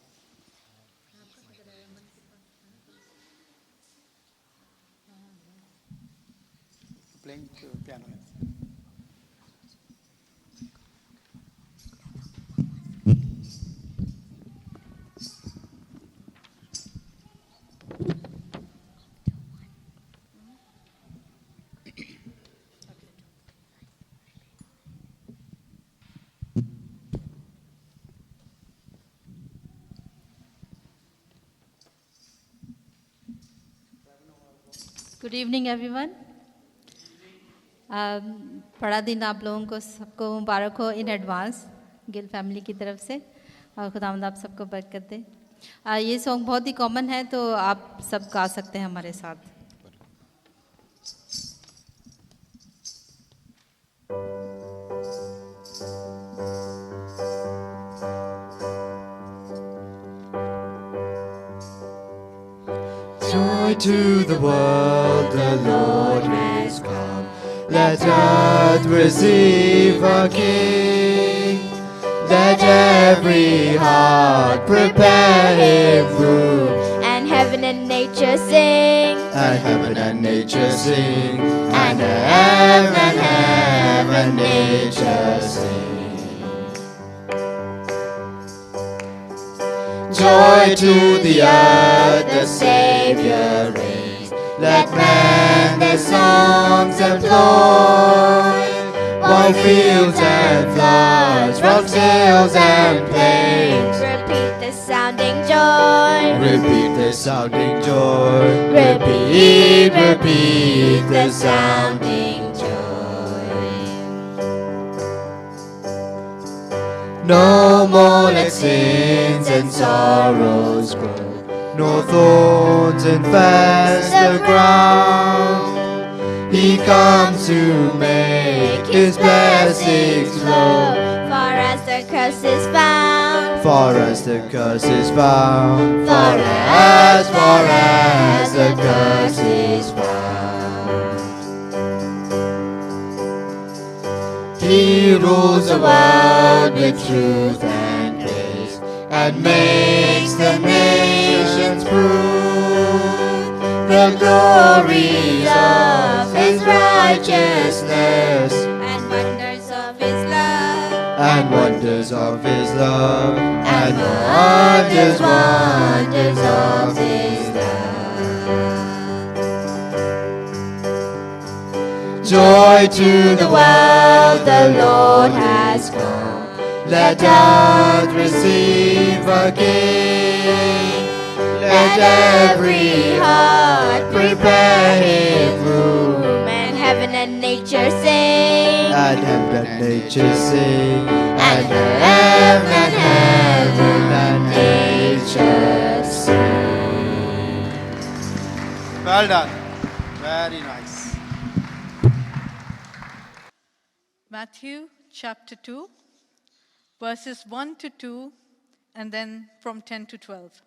Playing piano.
Good evening, everyone. बड़ा दिन आप लोगों को सबको मुबारक हो इन एडवांस गिल फैमिली की तरफ से, और खुदावंद आप सबको बरकत दे। ये सॉन्ग बहुत ही कॉमन है, तो आप सब गा सकते हैं हमारे साथ।
Joy to the world, the Lord has come. Let earth receive a King. Let every heart prepare Him room.
And heaven and nature sing.
And heaven and nature sing. And heaven and nature sing. Joy to the earth, the Savior reigns. Let man their songs employ. While fields and floods, rocks, hills and plains.
Repeat the sounding joy.
Repeat the sounding joy. Repeat the sounding joy. No more let sins and sorrows grow, nor thorns infest the ground. He comes to make His blessings flow.
For us the curse is found.
For us the curse is found. For us the curse is found. He rules the world, with truth and grace, and makes the nations prove the glories of his righteousness,
and wonders of his love,
and wonders of his love, and wonders of his love. Joy to the world, the Lord has come. Let earth receive a King. Let every heart prepare his room,
And heaven and nature sing.
and heaven and nature sing, and heaven and nature sing.
Well done. Very nice.
Matthew chapter 2, verses 1 to 2, and then from 10 to 12.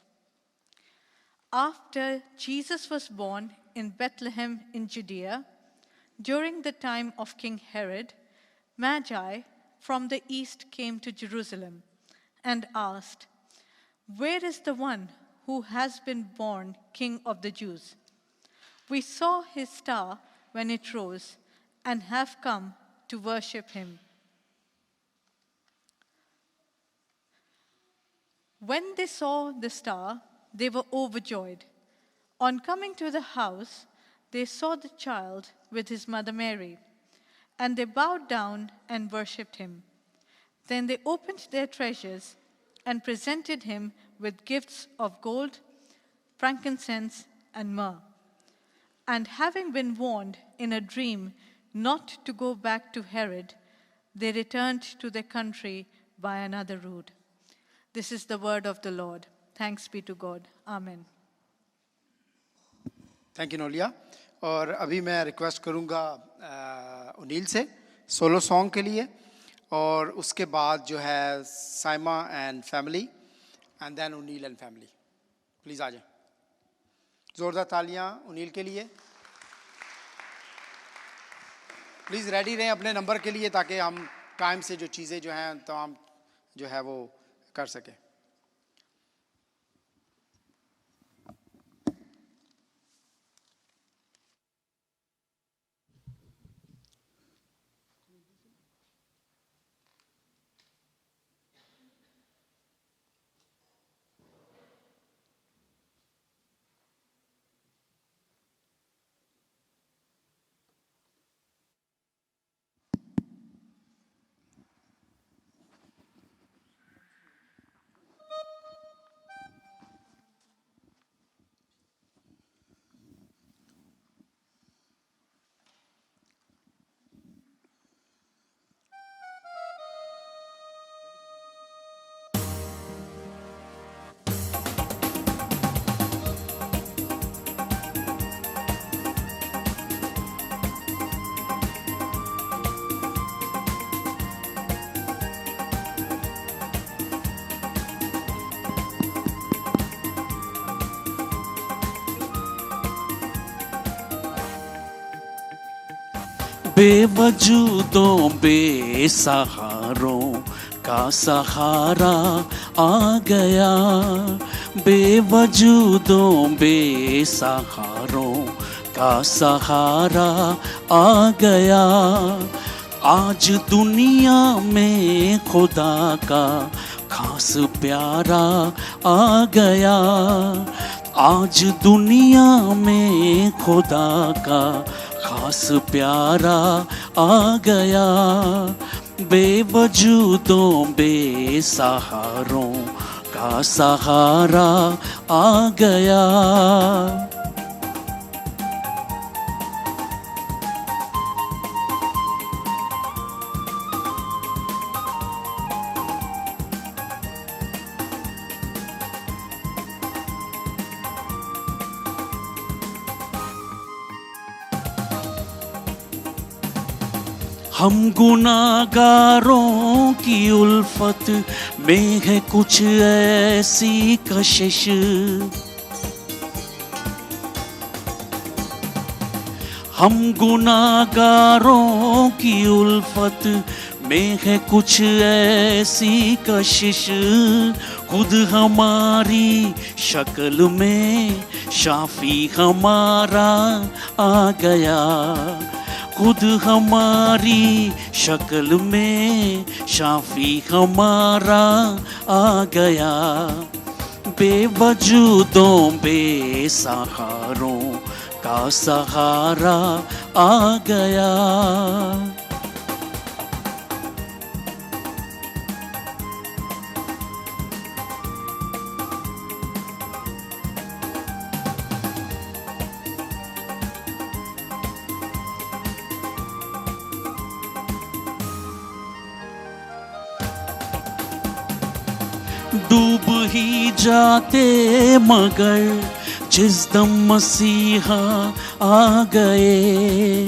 After Jesus was born in Bethlehem in Judea, during the time of King Herod, Magi from the east came to Jerusalem and asked, "Where is the one who has been born King of the Jews? We saw his star when it rose and have come to worship him." When they saw the star, they were overjoyed. On coming to the house, they saw the child with his mother Mary, and they bowed down and worshipped him. Then they opened their treasures and presented him with gifts of gold, frankincense, and myrrh. And having been warned in a dream not to go back to Herod, they returned to their country by another route. This is the word of the Lord. Thanks be to God. Amen.
Thank you नोलिया. और अभी मैं रिक्वेस्ट करूंगा उनील से सोलो सॉन्ग के लिए, और उसके बाद जो है Saima and family, and then O'Neil and family. Please आ जाए. ज़ोरदार तालियां उनील के लिए. प्लीज़ रेडी रहें अपने नंबर के लिए, ताकि हम टाइम से जो चीज़ें जो हैं तमाम जो है वो कर सकें.
बेवजूदों बेसहारों का सहारा आ गया, बेवजूदों बेसहारों का सहारा आ गया। आज दुनिया में खुदा का खास प्यारा आ गया, आज दुनिया में खुदा का खास प्यारा आ गया। बेवजूदों बेसहारों का सहारा आ गया। हम गुनाहगारों की उल्फत में है कुछ ऐसी कशिश, हम गुनाहगारों की उल्फत में है कुछ ऐसी कशिश, खुद हमारी शक्ल में शाफी हमारा आ गया। खुद हमारी शक्ल में शाफी हमारा आ गया। बेवजूदों बेसहारों का सहारा आ गया। डूब ही जाते मगर जिस दम मसीहा आ गए।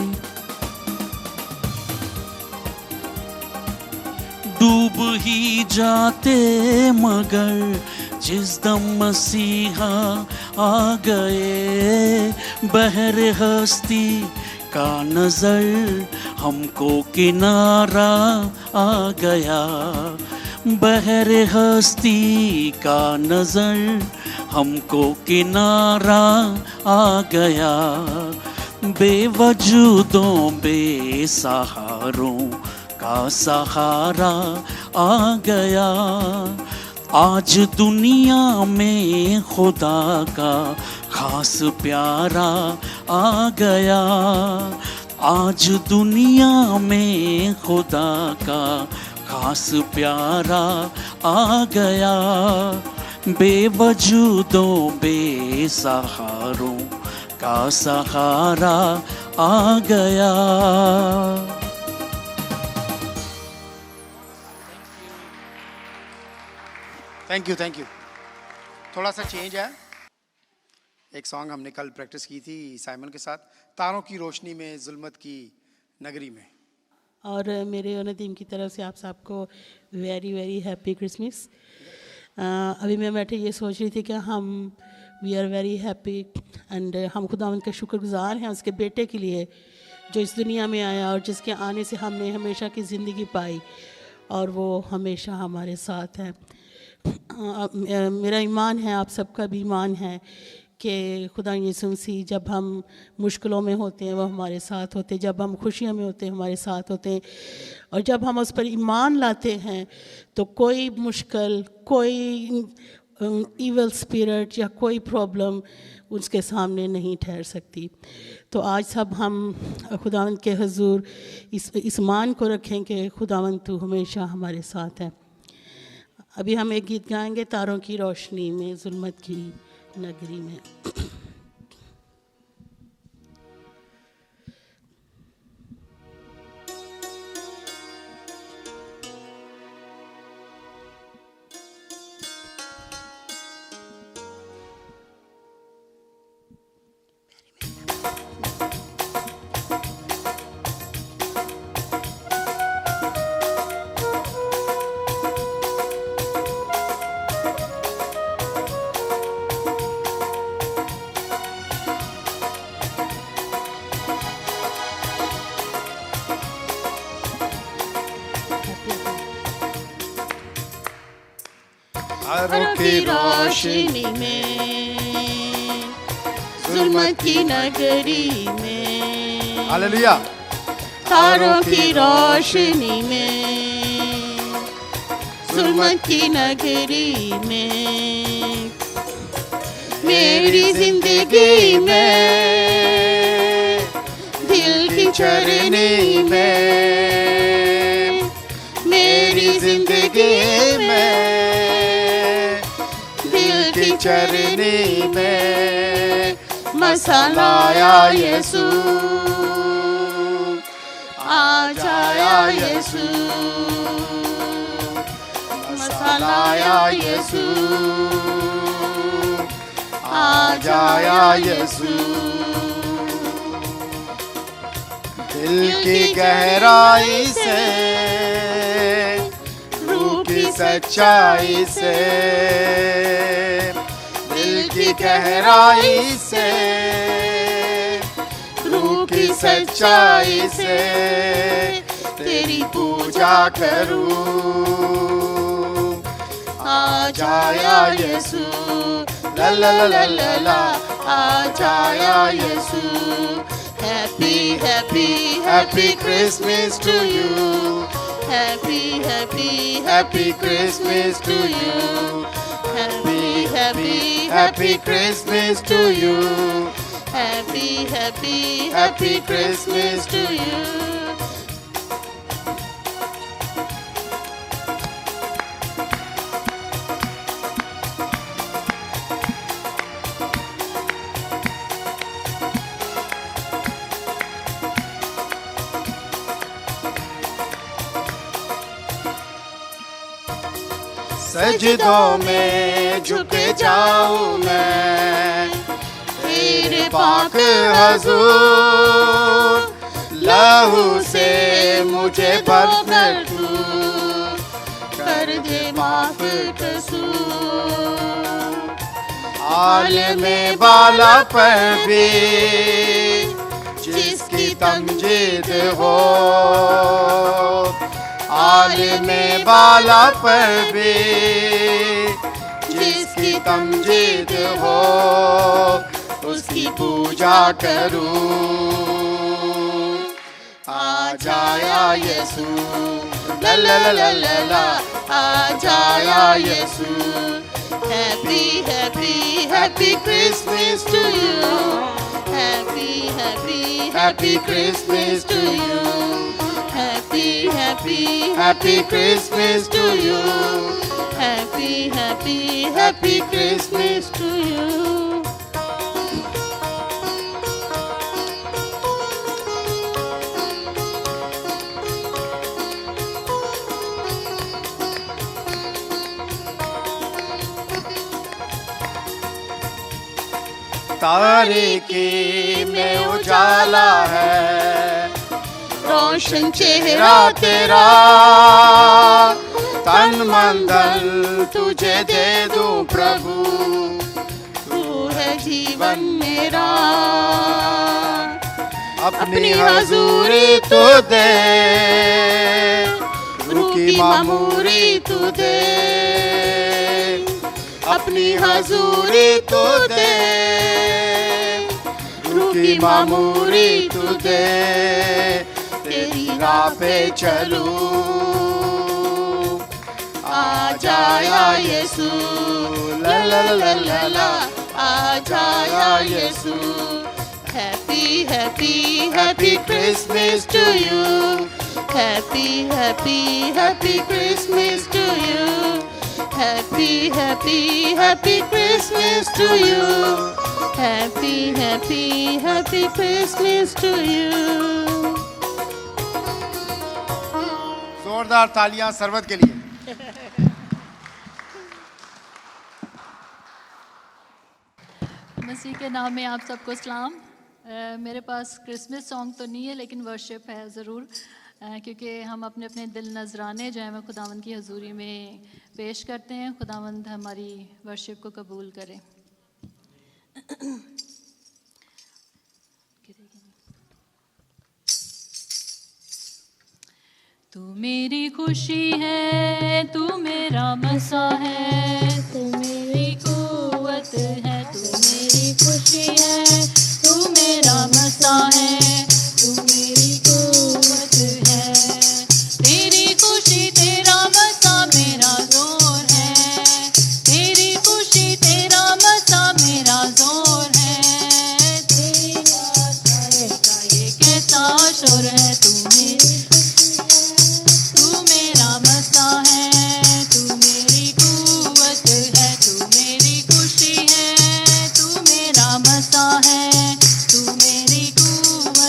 डूब ही जाते मगर जिस दम मसीहा आ गए। बहर हस्ती का नजर हमको किनारा आ गया। बहर हस्ती का नजर हमको किनारा आ गया। बेवजूदों बेसहारों का सहारा आ गया। आज दुनिया में खुदा का खास प्यारा आ गया। आज दुनिया में खुदा का खास प्यारा आ गया। बेवजूदों बेसहारों का सहारा आ गया।
Thank you, thank you. थोड़ा सा चेंज है। एक सॉन्ग हमने कल प्रैक्टिस की थी साइमन के साथ, तारों की रोशनी में जुल्मत की नगरी में।
और मेरे और नदीम की तरफ से आप सबको वेरी वेरी हैप्पी क्रिसमस। अभी मैं बैठे ये सोच रही थी कि हम we are very happy and हम खुदावंद के शुक्रगुजार हैं उसके बेटे के लिए जो इस दुनिया में आया और जिसके आने से हमने हमेशा की ज़िंदगी पाई और वो हमेशा हमारे साथ है। मेरा ईमान है, आप सबका भी ईमान है कि खुदा यीशु मसीह जब हम मुश्किलों में होते हैं वो हमारे साथ होते हैं, जब हम खुशियों में होते हैं हमारे साथ होते हैं। और जब हम उस पर ईमान लाते हैं तो कोई मुश्किल, कोई ईवल स्पिरिट या कोई प्रॉब्लम उसके सामने नहीं ठहर सकती। तो आज सब हम खुदावंद के हुजूर इस ईमान को रखें कि खुदावंद तू हमेशा हमारे साथ है। अभी हम एक गीत गाएंगे, तारों की रोशनी में जुल्मत की नगरी में।
तारों की रोशनी में जुल्मत की नगरी में।
हालेलुया।
तारों की रोशनी में जुल्मत की नगरी में। मेरी जिंदगी में दिल की चरनी में। मेरी जिंदगी में
चरनी में
मसाला आया यीशु, आ जाया यीशु। मसाला आया यीशु, आ जाया यीशु।
दिल की गहराई से, रूह की सच्चाई से, दिल की गहराई से, रूह की सच्चाई से
तेरी पूजा करूं। आ जाया यीशु, ला ला ला ला ला ला, आ जाया Yeshu. Happy happy happy Christmas to you, happy happy happy Christmas to you, happy happy happy Christmas to you, happy happy happy Christmas to you. सजदों में झुक जाऊं मैं तेरे पाक हजूर, लहू से मुझे भर तू कर दे माफ कसूर। आलमे बाला पर भी जिसकी तमजीद हो, आलमे बाला पर भी जिसकी तमजीद हो, उसकी पूजा करूं। आ जाया यीशु, ला ला ला ला ला ला, आ जाया Yeshu. Happy happy happy Christmas to you, happy happy happy Christmas to you, happy happy happy Christmas to you, happy happy happy Christmas to you. तारीकी में उजाला है, रोशन चेहरा तेरा, तन मन धन तुझे दे दूं प्रभु, तू है जीवन मेरा। अपनी हजूरी तू दे, रूह की मामूरी तू दे, अपनी हजूरी तू दे, रूह की मामूरी तू दे, तेरी राह पे चलूं। आ जाया यीशु, ला ला ला ला ला, आ जाया Yeshu. Happy happy happy Christmas to you, happy happy happy Christmas to you, happy happy happy Christmas to you, happy happy happy Christmas to you.
जोरदार तालियां सरवत के लिए।
मसीह के नाम में आप सबको सलाम। मेरे पास क्रिसमस सॉन्ग तो नहीं है लेकिन वर्शिप है ज़रूर, क्योंकि हम अपने अपने दिल नजराने जो है वो खुदावंद की हजूरी में पेश करते हैं। खुदावंद हमारी वर्शिप को कबूल करे। तू मेरी खुशी है, तू मेरा मसा है, तू मेरी कुव्वत है, तू मेरी खुशी है, तू मेरा मसा है, तू मेरी कुव्वत है। तेरी खुशी तेरा मसा मेरा जोर है, तेरी खुशी तेरा मसा मेरा जोर है। तेरी बात का ये कैसा शोर है, तू मेरी है, तू मेरी कुव्वत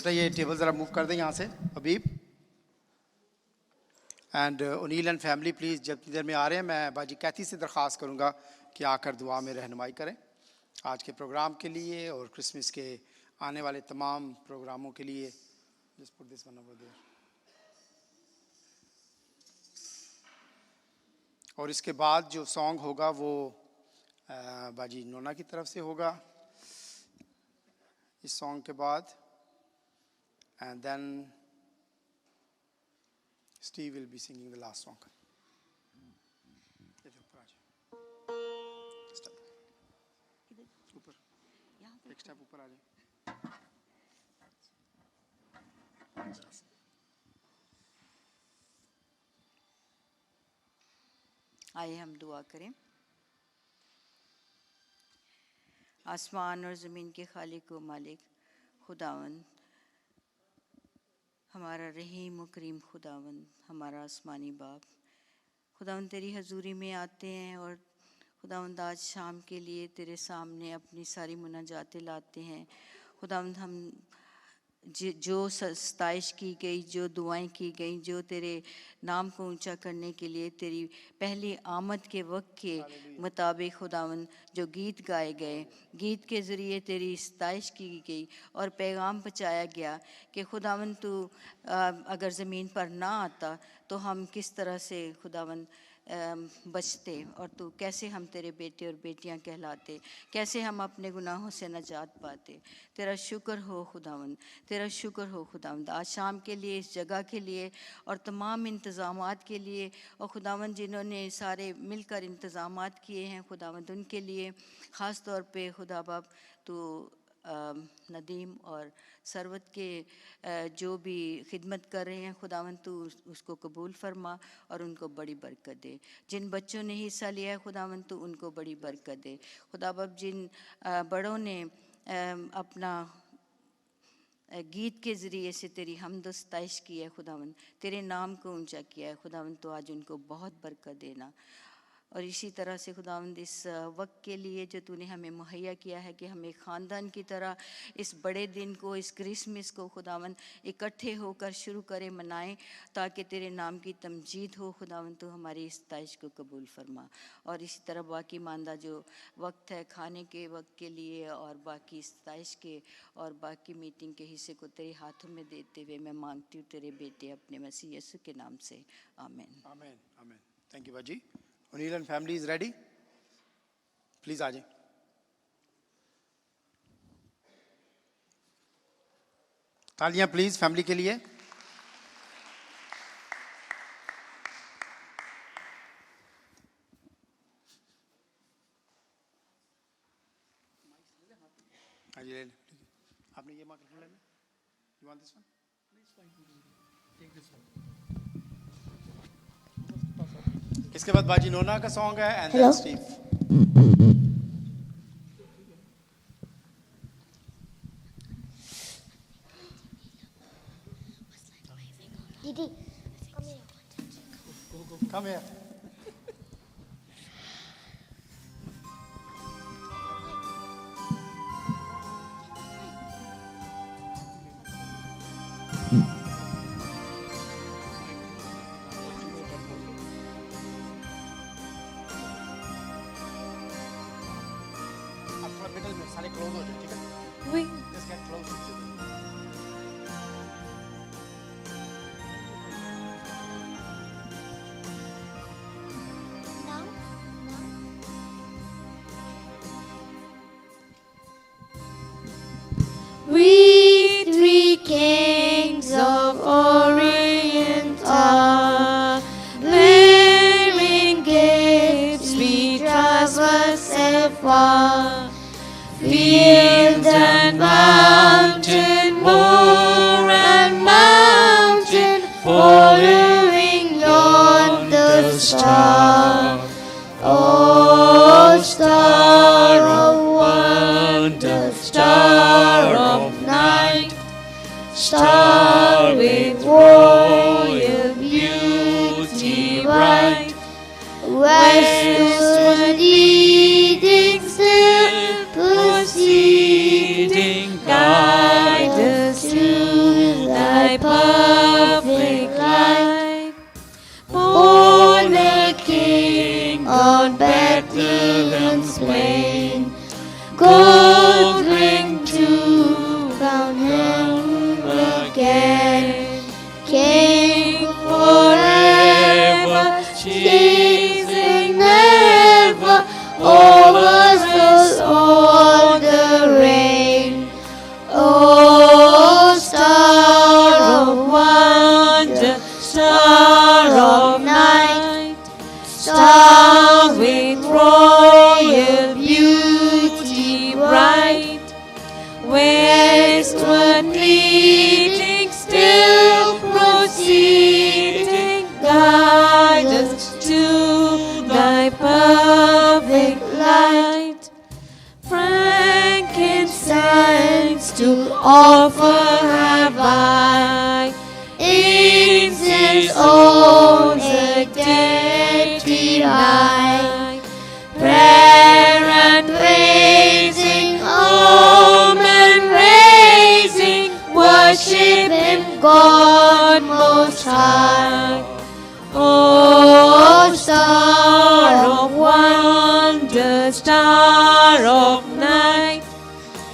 बेटा ये टेबल ज़रा मूव कर दें यहाँ से Habib and O'Neil and family please जितनी देर में आ रहे हैं मैं बाजी कैथी से दरख्वास्त करूँगा कि आकर दुआ में रहनुमाई करें आज के प्रोग्राम के लिए और क्रिसमस के आने वाले तमाम प्रोग्रामों के लिए। Just put this one over there. और इसके बाद जो सॉन्ग होगा वो बाजी नोना की तरफ से होगा इस सॉन्ग के बाद and then Steve will be singing the last song. ऊपर एक स्टेप ऊपर आ जाए।
आइए हम दुआ करें। आसमान और ज़मीन के खालिक व मालिक खुदावंद, हमारा रहीम व करीम खुदावंद, हमारा आसमानी बाप, खुदावंद तेरी हजूरी में आते हैं और खुदावंद आज शाम के लिए तेरे सामने अपनी सारी मुनाजातें लाते हैं। खुदावंद हम जो सताइश की गई, जो दुआएं की गई, जो तेरे नाम को ऊंचा करने के लिए तेरी पहली आमद के वक्त के मुताबिक खुदावंद जो गीत गाए गए, गीत के ज़रिए तेरी सताइश की गई और पैगाम पहुँचाया गया कि खुदावंद तू अगर ज़मीन पर ना आता तो हम किस तरह से खुदावंद बचते और तू कैसे हम तेरे बेटे और बेटियां कहलाते, कैसे हम अपने गुनाहों से नजात पाते। तेरा शुक्र हो खुदावंद, तेरा शुक्र हो खुदावंद आज शाम के लिए, इस जगह के लिए और तमाम इंतज़ामात के लिए, और खुदावंद जिन्होंने सारे मिलकर इंतज़ामात किए हैं खुदावंद उनके लिए ख़ास तौर पे खुदा बाप तू नदीम और सरवत के जो भी खिदमत कर रहे हैं खुदावंद तू उसको कबूल फरमा और उनको बड़ी बरकत दे। जिन बच्चों ने हिस्सा लिया है खुदावंद तू उनको बड़ी बरकत दे। खुदा बाप जिन बड़ों ने अपना गीत के ज़रिए से तेरी हमद सताइश की है खुदावंद, तेरे नाम को ऊंचा किया है खुदावंद, तो आज उनको बहुत बरकत देना। और इसी तरह से खुदावंद इस वक्त के लिए जो तूने हमें मुहैया किया है कि हम एक ख़ानदान की तरह इस बड़े दिन को, इस क्रिसमस को खुदावंद इकट्ठे होकर शुरू करें, मनाएं, ताकि तेरे नाम की तमजीद हो खुदावंद। तो हमारी इस सताइश को कबूल फरमा। और इसी तरह बाकी मांदा जो वक्त है खाने के वक्त के लिए और बाकी सताइश के और बाकी मीटिंग के हिस्से को तेरे हाथों में देते हुए मैं मांगती हूँ तेरे बेटे अपने मसीह यीशु के नाम से, आमीन।
आमीन आमीन। थैंक यू बाजी। O'Neill and family is ready. Please आ जाए। तालियां प्लीज फैमिली के लिए। आपने ये माइक्रोफोन लेना? You want this one? Take this one. इसके बाद बाजी नोना का सॉन्ग है एंड देन स्टीव।
दीदी
come here. मिडल में सारे क्लोज हो जाए, ठीक है? वही just get close to each other.
We three kings of Orient are bearing gifts, we traverse far. Field and mountain, moor and mountain, following yonder star. Oh, star of wonder, star of night, star with royal beauty bright, westward leading still, proceeding, guide us to heaven's plain. Gold ring to crown him again. King forever, chasing never, overthrows all the rain. Oh, star of wonder, star of night, star with royal beauty bright, westward leading, still proceeding, guide us to thy perfect light. Frankincense to offer have I, incense on the deity high, prayer and praising, home and raising, worship Him, God Most High. Oh, star of wonder, star of night,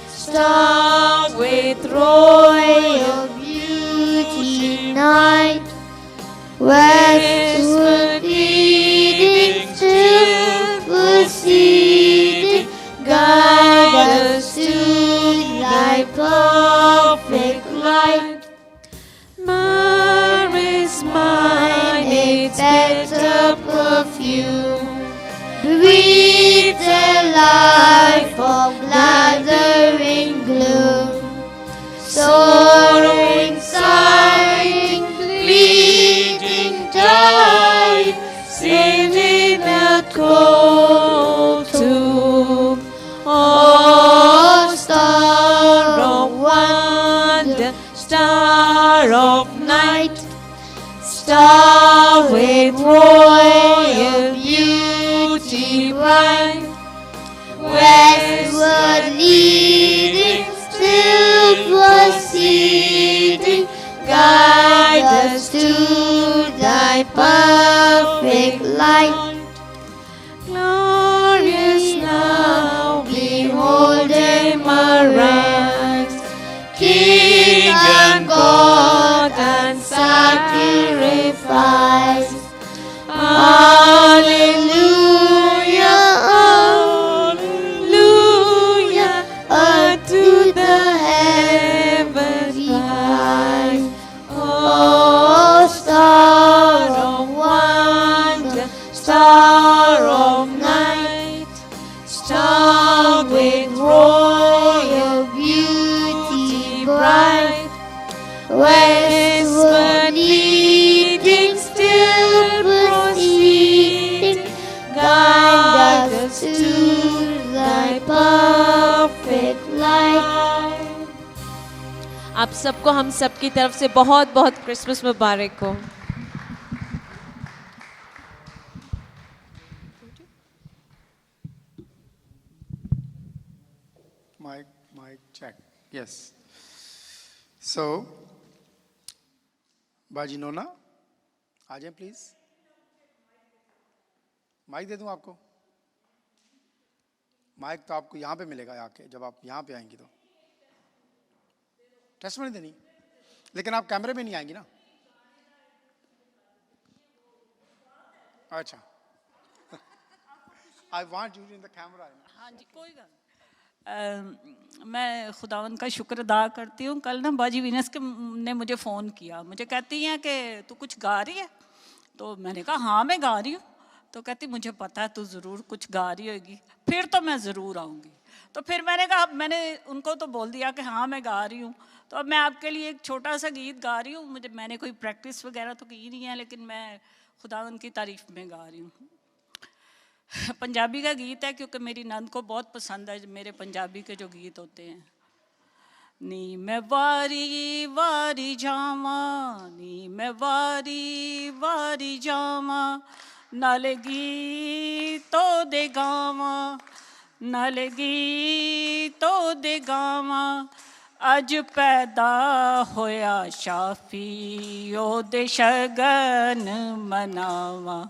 star with royal beauty night, westward leading, still proceeding, guide us to thy perfect light. Myrrh is mine, its better perfume, breathes the life of gathering gloom. Soaring, sighing, bleeding, dying, sealed in a cold tomb. Oh, star of wonder, star of night, star with royal beauty bright, westward leading, still proceeding, guide us to thy perfect light. Glorious now, behold Him arise, King and God and sacrifice. Hallelujah, hallelujah, unto the heavenly high. Oh, star of wonder, star of night, star with royal beauty bright, westward leading, still proceeding, guide us to thy perfect light.
आप सबको हम सबकी तरफ से बहुत बहुत क्रिसमस मुबारक हो।
Mic check. Yes. So, बाजी नोना आ जाए प्लीज। माइक दे दूं आपको? माइक तो आपको यहाँ पे मिलेगा आके, जब आप यहाँ पे आएंगी तो। टेस्टमनी देनी, लेकिन आप कैमरे में नहीं आएंगी ना? अच्छा। I want you in the camera.
हाँ जी, कोई गल। मैं खुदावन का शुक्र अदा करती हूँ। कल ना बाजी वीनस के ने मुझे फ़ोन किया, मुझे कहती हैं कि तू कुछ गा रही है? तो मैंने कहा हाँ मैं गा रही हूँ। तो कहती मुझे पता है तू ज़रूर कुछ गा रही होगी, फिर तो मैं ज़रूर आऊँगी। तो फिर मैंने कहा, मैंने उनको तो बोल दिया कि हाँ मैं गा रही हूँ। तो अब मैं आपके लिए एक छोटा सा गीत गा रही हूँ। मैंने कोई प्रैक्टिस वगैरह तो की नहीं है, लेकिन मैं खुदावन की तारीफ़ में गा रही हूँ। पंजाबी का गीत है क्योंकि मेरी नंद को बहुत पसंद है मेरे पंजाबी के जो गीत होते हैं। नी मैं वारी वारी जावा, नी मैं वारी वारी जावा, नाल गीतों दे गावा, नाल गीतों दे गावा, अज पैदा होया शाफी ओदे शगन मनावा।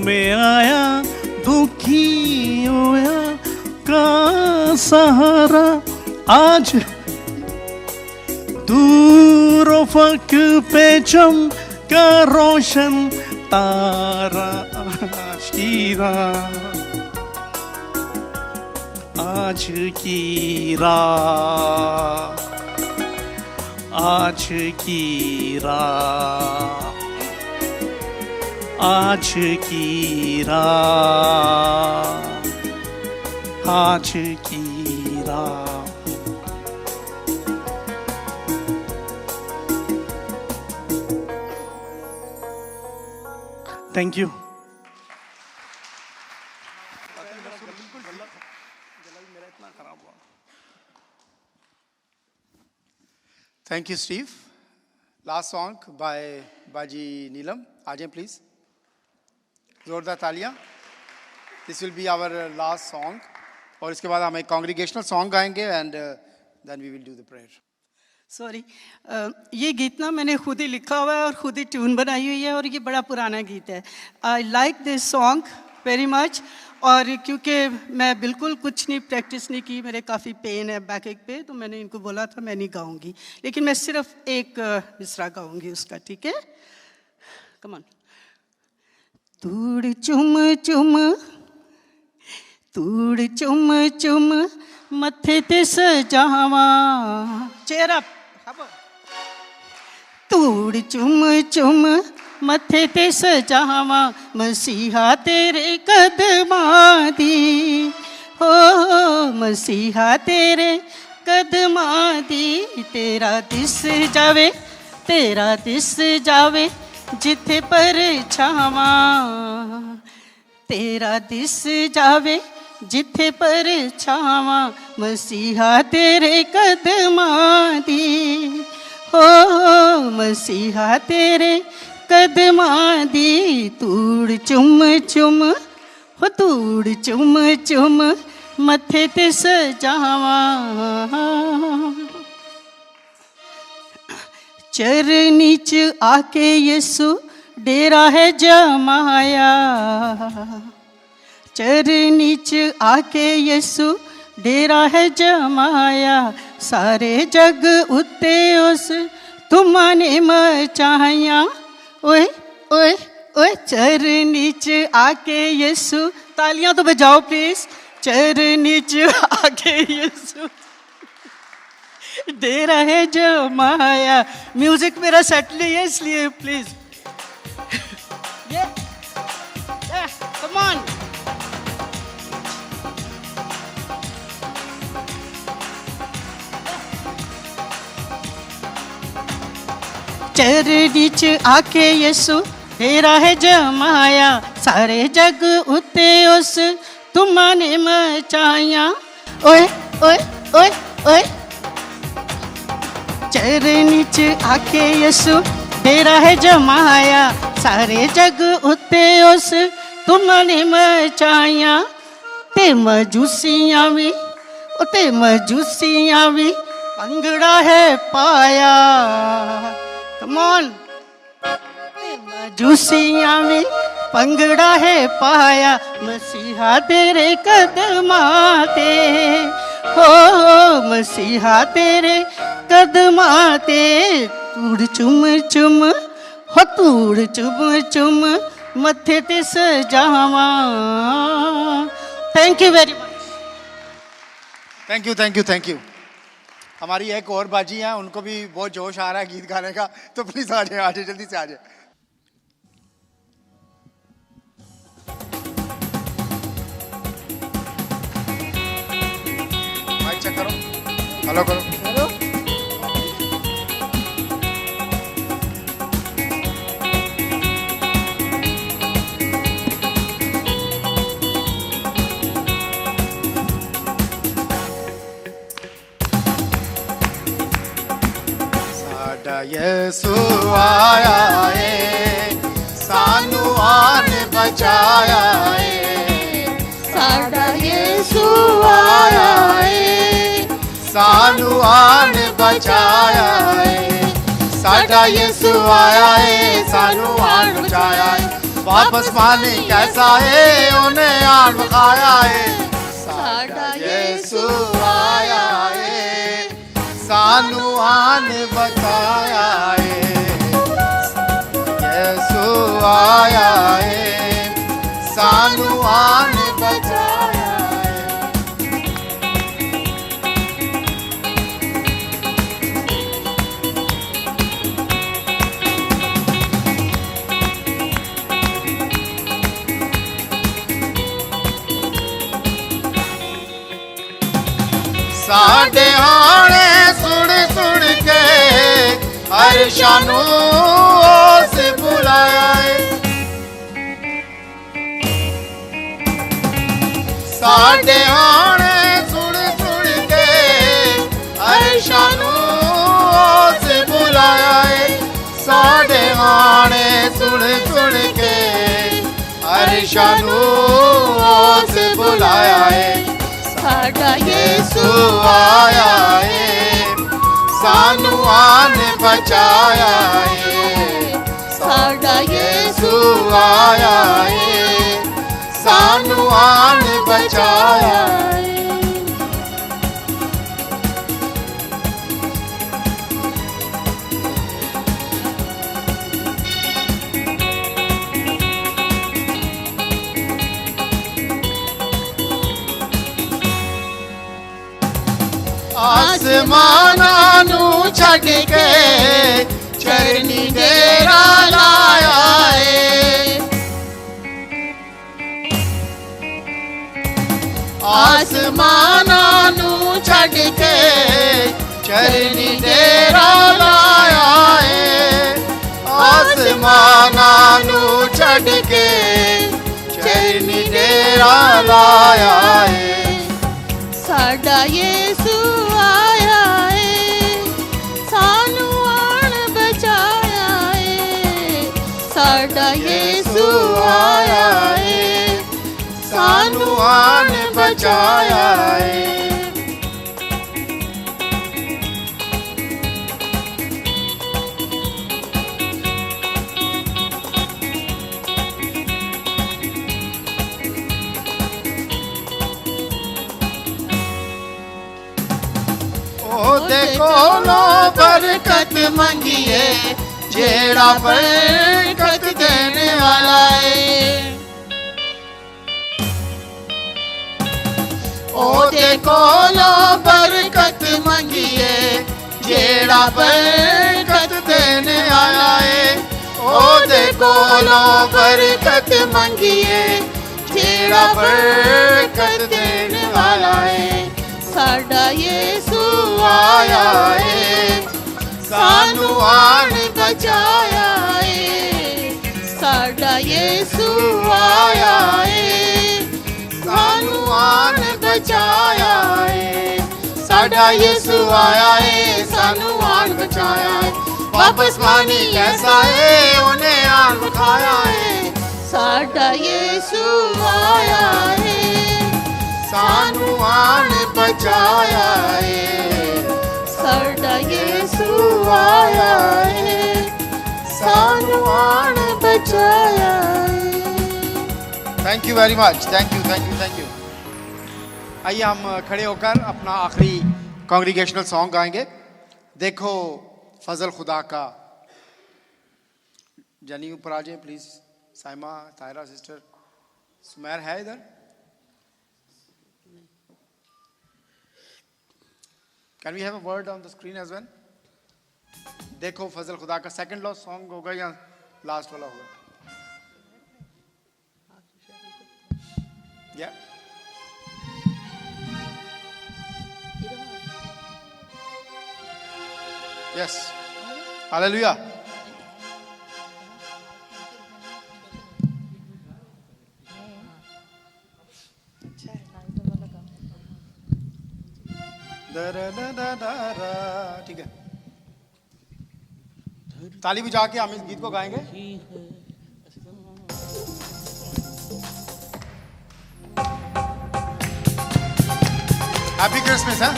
में आया, दुखी होया का सहारा। आज दूर उफ़क़ पे चमका रोशन तारा। आज की रात, आज की रात, आज की रात, आज की रात। Thank you.
Thank you, Steve. Last song by Baji Neelam. Aajay, please. जोरदार तालियां. This will be our last song. और इसके बाद हम एक congregational song गाएंगे and then we will do the prayer.
Sorry, ये गीत ना मैंने खुद ही लिखा हुआ है और खुद ही ट्यून बनाई हुई है और ये बड़ा पुराना गीत है. I like this song very much. और क्योंकि मैं बिल्कुल कुछ नहीं प्रैक्टिस नहीं की, मेरे काफ़ी पेन है बैक पे, तो मैंने इनको बोला था मैं नहीं गाऊंगी, लेकिन मैं सिर्फ एक मिसरा गाऊंगी उसका. ठीक है, कम ऑन. तूड़ चुम चुम, तूड़ चुम चुम मथे ते सजावा. Cheer up. तूड़ चुम चुम मथे ते सजावा, मसीहा तेरे कदमां दी. हो मसीहा तेरे कदमां दी. तेरा दिस जावे, तेरा दिस जावे जिथे परछावा. तेरा दिस जावे जिथे परछावा, मसीहा तेरे कदमां दी. हो मसीहा तेरे कदमां दी. तूड़ चुम चुम, हो तूड़ चुम चुम मथे ते सजावा. चरनी च आके यसु डेरा है जमाया. चरनी च आके यसु डेरा है जमाया. सारे जग उत्ते उस तुमाने मचाया. ओए ओए ओए चरनी च आके यसु. तालियां तो बजाओ प्लीज. चरनी च आके यसु डेरा है जमाया. म्यूजिक मेरा सेटली है इसलिए प्लीज. Come on. चरनी च आके यसु डेरा है जमाया. सारे जग उत्ते उस तुमाने मचाया. ओए ओए ओए ओए चरनी च आके यसु डेरा है जमाया. सारे जग उत्ते उस तुमाने मचाया. ते मजूसियां भी, ते मजूसियां भी भंगड़ा है पाया. Come on. मजूसियां में भंगड़ा है पाया. मसीहा तेरे कदमां ते. हो मसीहा तेरे कदमां ते. तूड़ चुम चुम, हो तूड़ चुम चुम मथे ते सजावा. Thank you very much.
Thank you, thank you, thank you. हमारी एक और बाजी हैं, उनको भी बहुत जोश आ रहा है गीत गाने का, तो प्लीज आ जाए, आ जाए, जल्दी से आ जाए. माइक चेक करो. हेलो करो. हेलो. यसु आया है, सानू आन बचाया है. साडा यसु आया है, सानू आन बचाया है. साडा यसु आया है, सानू आन बचाया है. वापस माने कैसा है उन्हें आन बखाया है साडा यीशु आया है सानू आन बचाया है यीशु आया है सानू आन बचाया साडे हाणे सुन सुन के अरशानू से बुलाया है साडे हाणे सुन सुन के अरशानू से बुलाया है साडे हाणे सुन सुन के अरशानू से बुलाया है साडा यीशु आया है सानू आन बचाया है साडा यीशु आया है सानू आन बचाया है आसमानानू छड़ के चरनी डेरा लाया है आसमानानू छड़ के चरनी डेरा लाया है आसमानानू छड़ के चरनी डेरा लाया है साडा यीशु आया है सानू आन बचाया है साडा यीशु आया है सानू आन बचाया है देखो लो बरकत मंगिए जेड़ा बरकत देने वाला है ओ देखो लो बरकत मंगिए जेड़ा बरकत देने वाला है ओ देखो लो बरकत मंगिए जेड़ा बरकत देने वाला है साडा यीशु आया है सानू आन बचाया है साडा यीशु आया है सानू आन बचाया है साडा यीशु आया है सानू आन बचाया है वापस मानी कैसा है उन्हें आन बखाया है साडा यीशु आया है सानू आन बचाया है साडा यीशु आया है सानू आन बचाया है thank you very much thank you thank you thank you आइए हम खड़े होकर अपना आखिरी कांग्रीगेशनल सॉन्ग गाएंगे देखो फजल खुदा का जनी ऊपर आ जाए प्लीज साइमा तायरा सिस्टर सुमैर है इधर Can we have a word on the screen as well? देखो फजल खुदा का सेकंड लॉस्ट सॉन्ग होगा या लास्ट वाला होगा? Yeah. Yes. Hallelujah. ठीक है ताली बजा के हम इस गीत को गाएंगे हैप्पी क्रिसमस है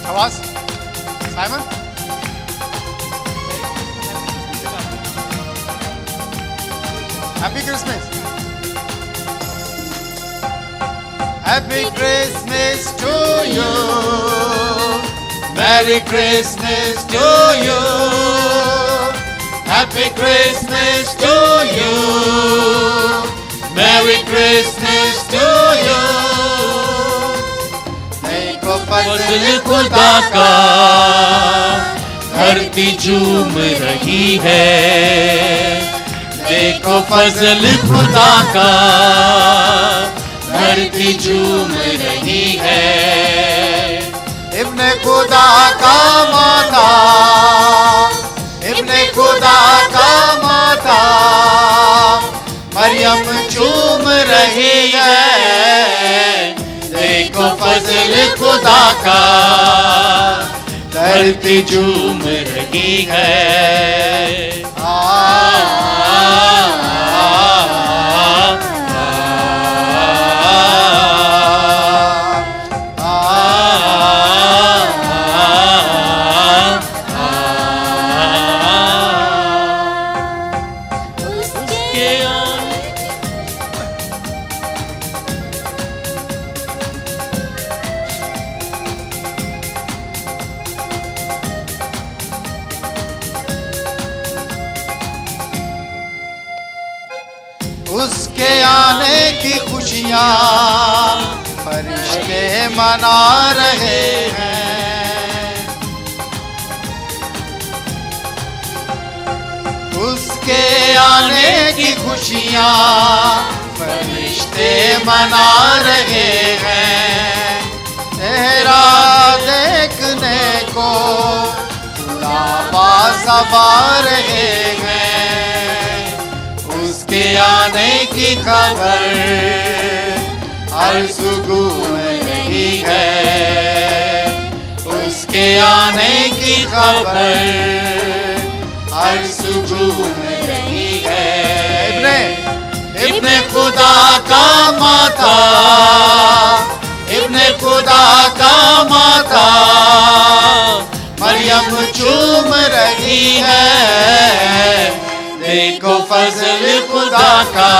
आवाज Simon Happy Christmas. Happy Christmas to you. Merry Christmas to you. Happy Christmas to you. Merry Christmas to you. देखो
फजल खुदा का धरती झूम रही है, देखो फजल खुदा का धरती झूम रही है।
इब्ने खुदा का माता, इब्ने खुदा का माता मरियम झूम रही है,
देखो फजल खुदा का धरती झूम रही है।
उसके आने की खुशियाँ फरिश्ते मना रहे हैं, उसके आने की खुशियाँ फरिश्ते मना रहे हैं। तेरा देखने को गुलाबा सबा रहे हैं, उसके आने की खबर हर सुगून रही है, उसके आने की खबर हर सुगून रही है। इब्ने खुदा का माता, इब्ने खुदा का माता मरियम झूम रही है, देखो फजल खुदा का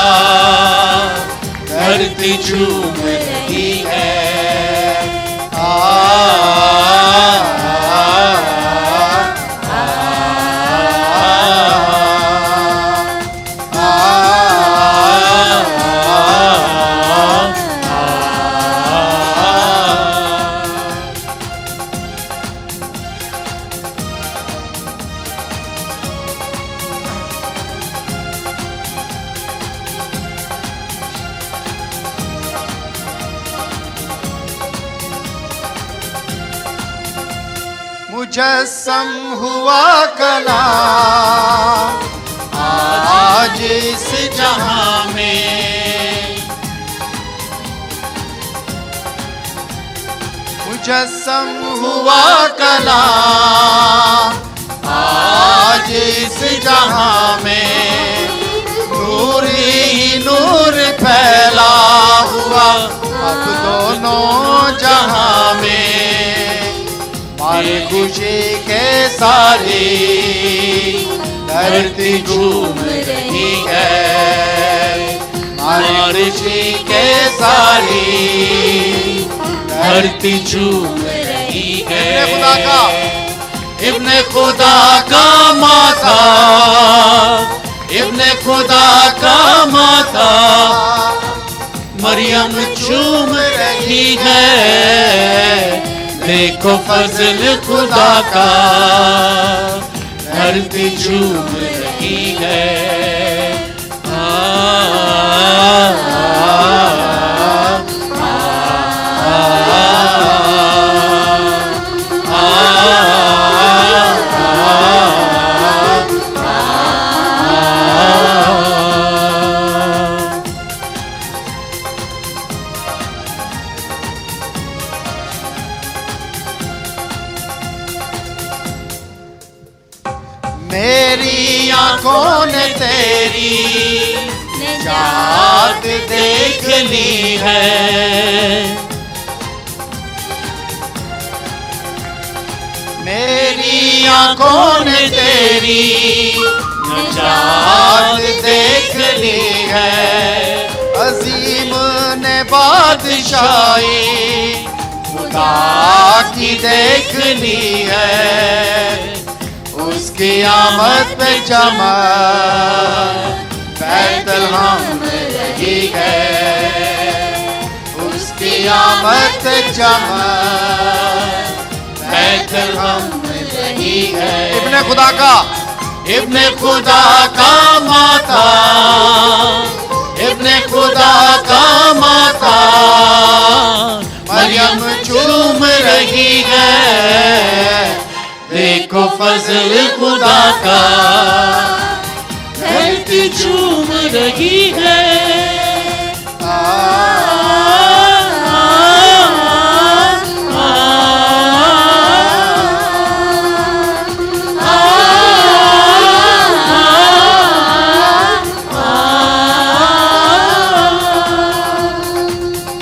धरती झूम रही है। मुजस्सम हुआ कलाम आज इस जहां में, मुजस्सम हुआ कलाम आज इस जहां में, नूर ही नूर फैला हुआ अब दोनों जहां में। मारे खुशी के सारी धरती झूम रही है, मारे खुशी के सारी
धरती झूम रही है।
इब्ने खुदा का माता, इब्ने खुदा का माता मरियम झूम रही है, देखो फजल खुदा का धरती झूम रही है। मेरी आंखों ने तेरी निजात देख ली है, मेरी आंखों ने तेरी निजात देख ली
रोशाई खुदा की देखनी है, उसकी आमद पे चमक बैतलहम रही है, उसकी आमद पे चमक बैतलहम रही है। इब्ने खुदा का, इब्ने खुदा का माता, इब्ने खुदा का माता मरियम चूम रही है, देखो फजल खुदा का धरती चूम रही है।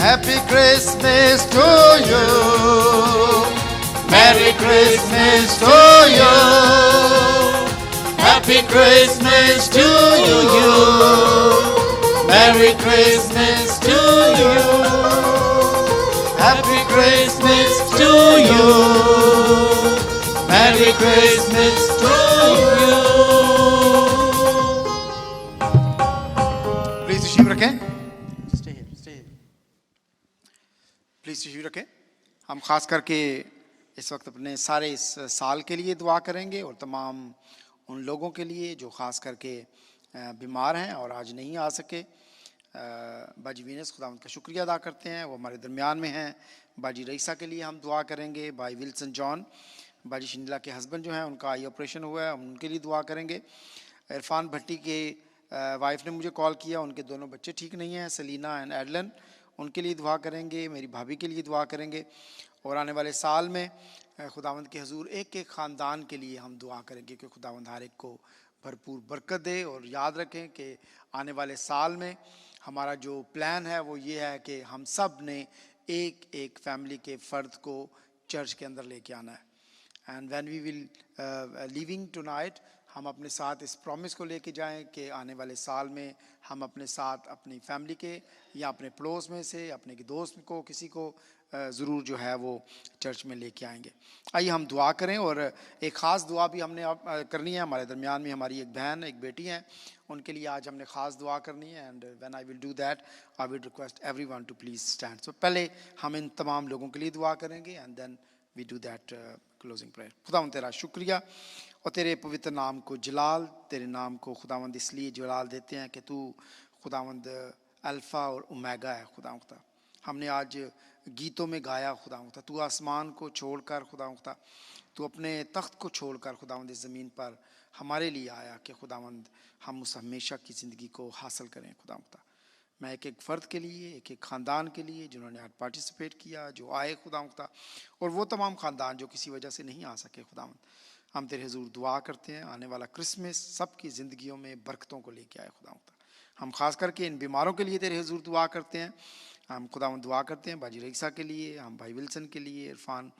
Happy Christmas to you, Merry Christmas to you, Happy Christmas to you, Merry Christmas to you, Happy Christmas to you, Merry Christmas to you.
Please तशरीफ रखें, प्लीज तशरीफ रखें। हम खास करके इस वक्त अपने सारे इस साल के लिए दुआ करेंगे और तमाम उन लोगों के लिए जो ख़ास करके बीमार हैं और आज नहीं आ सके। बाजी वीनस खुदावंद का शुक्रिया अदा करते हैं, वो हमारे दरमियान में हैं। बाजी रईसा के लिए हम दुआ करेंगे। भाई विल्सन जॉन, बाजी शिंदला के हस्बैंड जो हैं उनका आई ऑपरेशन हुआ है, हम उनके लिए दुआ करेंगे। इरफान भट्टी के वाइफ ने मुझे कॉल किया, उनके दोनों बच्चे ठीक नहीं हैं, सलीना एंड एडलन, उनके लिए दुआ करेंगे। मेरी भाभी के लिए दुआ करेंगे और आने वाले साल में खुदावंद के हजूर एक एक ख़ानदान के लिए हम दुआ करेंगे कि खुदावंद हर एक को भरपूर बरकत दे। और याद रखें कि आने वाले साल में हमारा जो प्लान है वो ये है कि हम सब ने एक एक फैमिली के फ़र्द को चर्च के अंदर लेके आना है। And when we will living tonight, हम अपने साथ इस प्रॉमिस को लेके जाएं कि आने वाले साल में हम अपने साथ अपनी फैमिली के या अपने पड़ोस में से अपने दोस्त को किसी को ज़रूर जो है वो चर्च में लेके आएंगे। आइए हम दुआ करें और एक ख़ास दुआ भी हमने करनी है। हमारे दरमियान में हमारी एक बहन एक बेटी हैं, उनके लिए आज हमने ख़ास दुआ करनी है। And when I will do that I will request everyone to please stand. So पहले हम इन तमाम लोगों के लिए दुआ करेंगे and then we do that closing prayer. खुदावंद तेरा शुक्रिया और तेरे पवित्र नाम को जलाल, तेरे नाम को खुदावंद इसलिए जलाल देते हैं कि तू खुदावंद अल्फ़ा और ओमेगा है। खुदावंद हमने आज गीतों में गाया खुदावंद, तू आसमान को छोड़कर खुदावंद, तू अपने तख्त को छोड़कर खुदावंद इस ज़मीन पर हमारे लिए आया कि खुदावंद हम उस हमेशा की ज़िंदगी को हासिल करें। खुदावंद मैं एक एक फ़र्द के लिए, एक एक ख़ानदान के लिए जिन्होंने आज पार्टिसिपेट किया, जो आए खुदावंद, और वो तमाम ख़ानदान जो किसी वजह से नहीं आ सके खुदावंद, हम तेरे हुजूर दुआ करते हैं आने वाला क्रिसमस सबकी ज़िंदगियों में बरकतों को लेके आए खुदावंद। हम खास करके इन बीमारों के लिए तेरे हुजूर दुआ करते हैं। हम खुदावंद दुआ करते हैं बाजी रईसा के लिए, हम भाई विल्सन के लिए, इरफान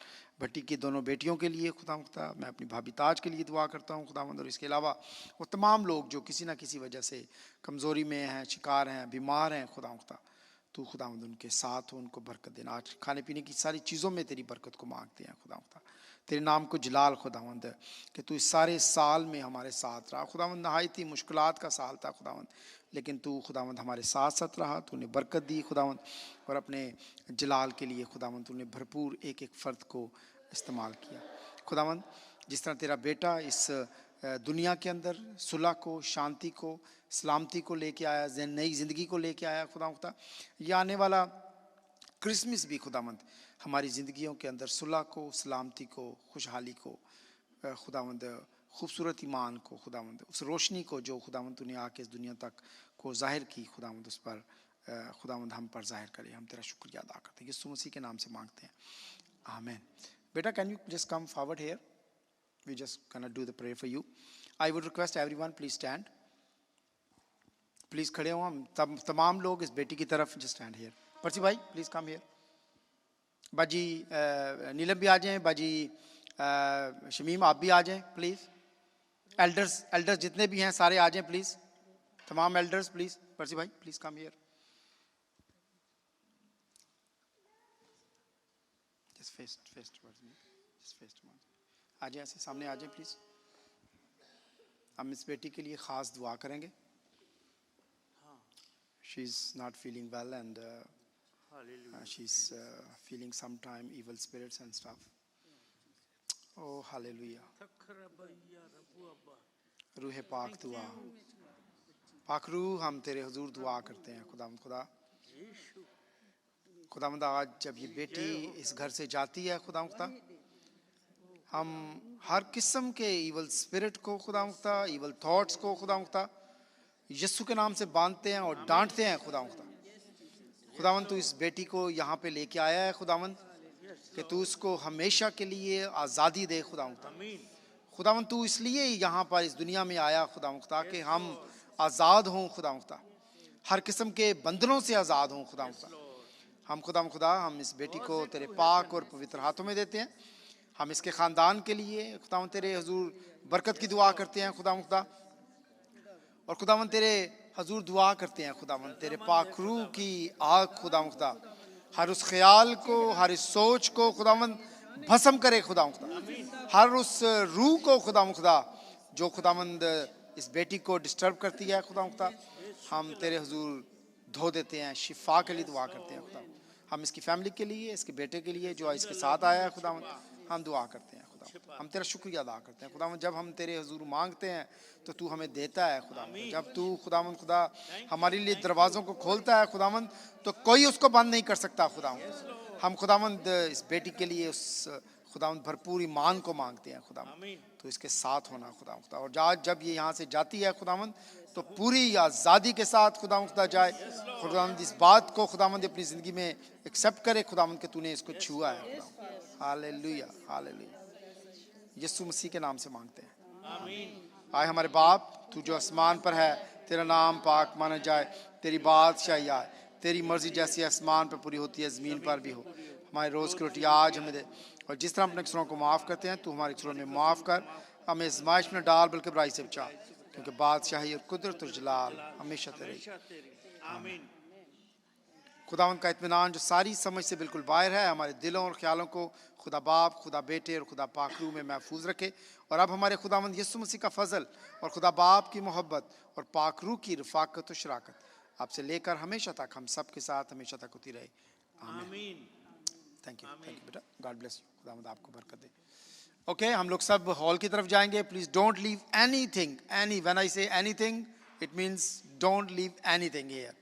भट्टी की दोनों बेटियों के लिए खुदावंद, मैं अपनी भाभी ताज के लिए दुआ करता हूँ खुदावंद। और इसके अलावा वो तमाम लोग जो किसी ना किसी वजह से कमज़ोरी में हैं, शिकार हैं, बीमार हैं खुदावंद, तू खुदावंद उनके साथ हो, उनको बरकत देना। आज खाने पीने की सारी चीज़ों में तेरी बरकत को मांगते हैं खुदावंद। तेरे नाम को जलाल खुदावंद कि तू इस सारे साल में हमारे साथ रहा खुदावंद। नहायत ही मुश्किलात का साल था खुदावंद, लेकिन तू खुदावंद हमारे साथ साथ रहा, तूने बरकत दी खुदावंद। और अपने जलाल के लिए खुदावंद तूने भरपूर एक एक फ़र्द को इस्तेमाल किया खुदावंद। जिस तरह तेरा बेटा इस दुनिया के अंदर सुलह को, शांति को, सलामती को लेके आया, नई ज़िंदगी को लेके आया खुदावंद, यह आने वाला क्रिसमस भी खुदावंद हमारी ज़िंदगियों के अंदर सुलह को, सलामती को, खुशहाली को, खुदावंद खूबसूरत ईमान को खुदावंद, उस रोशनी को जो खुदावंद तूने आके इस दुनिया तक को ज़ाहिर की खुदावंद, उस पर खुदावंद हम पर ज़ाहिर करे। हम तेरा शुक्रिया अदा करते हैं, यीशु मसीह के नाम से मांगते हैं, आमीन। बेटा can you just come forward here, we just gonna do the prayer for you. I would request everyone please stand, please खड़े हो। हम तमाम लोग इस बेटी की तरफ जस्ट स्टैंड हियर। परसी भाई प्लीज़ कम हियर। बाजी नीलम भी आ जाएं, बाजी शमीम आप भी आ जाएं प्लीज़। एल्डर्स जितने भी हैं सारे आ जाएं प्लीज़, तमाम एल्डर्स प्लीज़। परसी भाई please come here. Just face towards me. Just face towards me. आ जाए, ऐसे सामने आ जाए प्लीज. हम इस बेटी के लिए खास दुआ करेंगे. She's not feeling well and she's feeling sometime evil spirits and stuff. Oh, hallelujah. रूह पाक दुआ. पाक रूह, हम तेरे हुजूर दुआ करते हैं खुदा. खुदावंद, आज जब ये बेटी इस घर से जाती है खुदा, हम हर किस्म के इवल स्पिरिट को खुदा, इवल थॉट्स को खुदा यीशु के नाम से बांधते हैं और डांटते हैं खुदावंद. तू इस बेटी को यहाँ पे लेके आया है खुदावंद, कि तू उसको हमेशा के लिए आज़ादी दे खुदावंद. तू इसलिए यहाँ पर इस दुनिया में आया खुदा, कि हम आज़ाद हों खुदा, हर किस्म के बंधनों से आज़ाद हों खुदा. हम खुदा हम इस बेटी को तेरे पाक और पवित्र हाथों में देते हैं. हम इसके ख़ानदान के लिए खुदावंद तेरे हुजूर बरकत की दुआ करते हैं खुदा. और खुदावंद तेरे हुजूर दुआ करते हैं खुदावंद, तेरे पाक रूह की आग खुदा हर उस ख्याल को, हर इस सोच को खुदावंद भस्म करे खुदा. हर उस रूह को खुदा जो खुदावंद इस बेटी को डिस्टर्ब करती है खुदा, हम तेरे हुजूर धो देते हैं. शिफा के लिए दुआ करते हैं खुदा. हम इसकी फैमिली के लिए, इसके बेटे के लिए जो इसके साथ आया है खुदावंद, हम दुआ करते हैं खुदा. हम तेरा शुक्रिया अदा करते हैं खुदावंद. जब हम तेरे हुजूर मांगते हैं तो तू हमें देता है खुदावंद. जब तू खुदा हमारे लिए दरवाज़ों को खोलता है खुदावंद, तो कोई उसको बंद नहीं कर सकता खुदावंद. हम खुदावंद इस बेटी के लिए उस खुदावंद भरपूर ईमान को मांगते हैं खुदावंद. तो इसके साथ होना खुदा. और जब ये यहाँ से जाती है खुदावंद, तो पूरी आज़ादी के साथ खुदा जाए खुदावंद. इस बात को खुदावंद अपनी ज़िंदगी में एक्सेप्ट करे खुदावंद, कि तूने इसको छुआ है खुदा. Hallelujah, hallelujah. यीशु मसीह के नाम से मांगते हैं. आए हमारे बाप, तू जो आसमान पर है, तेरा नाम पाक माना जाए. तेरी बादशाही आए. तेरी मर्जी जैसी आसमान पर पूरी होती है, ज़मीन पर भी हो. हमारे रोज़ की रोटी आज हमें दे, और जिस तरह अपने कसूरों को माफ़ करते हैं, तू हमारे कसूरों में माफ़ कर. हमें आज़माइश में डाल, बल्कि बुराई से बचा, क्योंकि बादशाही और कुदरत और जलाल हमेशा तेरे. आमीन. खुदावंद का इत्मीनान जो सारी समझ से बिल्कुल बाहर है, हमारे दिलों और ख्यालों को खुदा बाप, खुदा बेटे और खुदा पाक रूह में महफूज रखे. और अब हमारे खुदावंद यीशु मसीह का फजल और खुदा बाप की मोहब्बत और पाक रूह की रफ़ाकत और शराकत आपसे लेकर हमेशा तक हम सब के साथ हमेशा तक होती रहे. आमीन. थैंक यू बेटा. God bless you. खुदावंद आपको बरकत दे. ओके, हम लोग सब हॉल की तरफ जाएंगे. Please don't leave anything. When I say anything, it means don't leave anything here.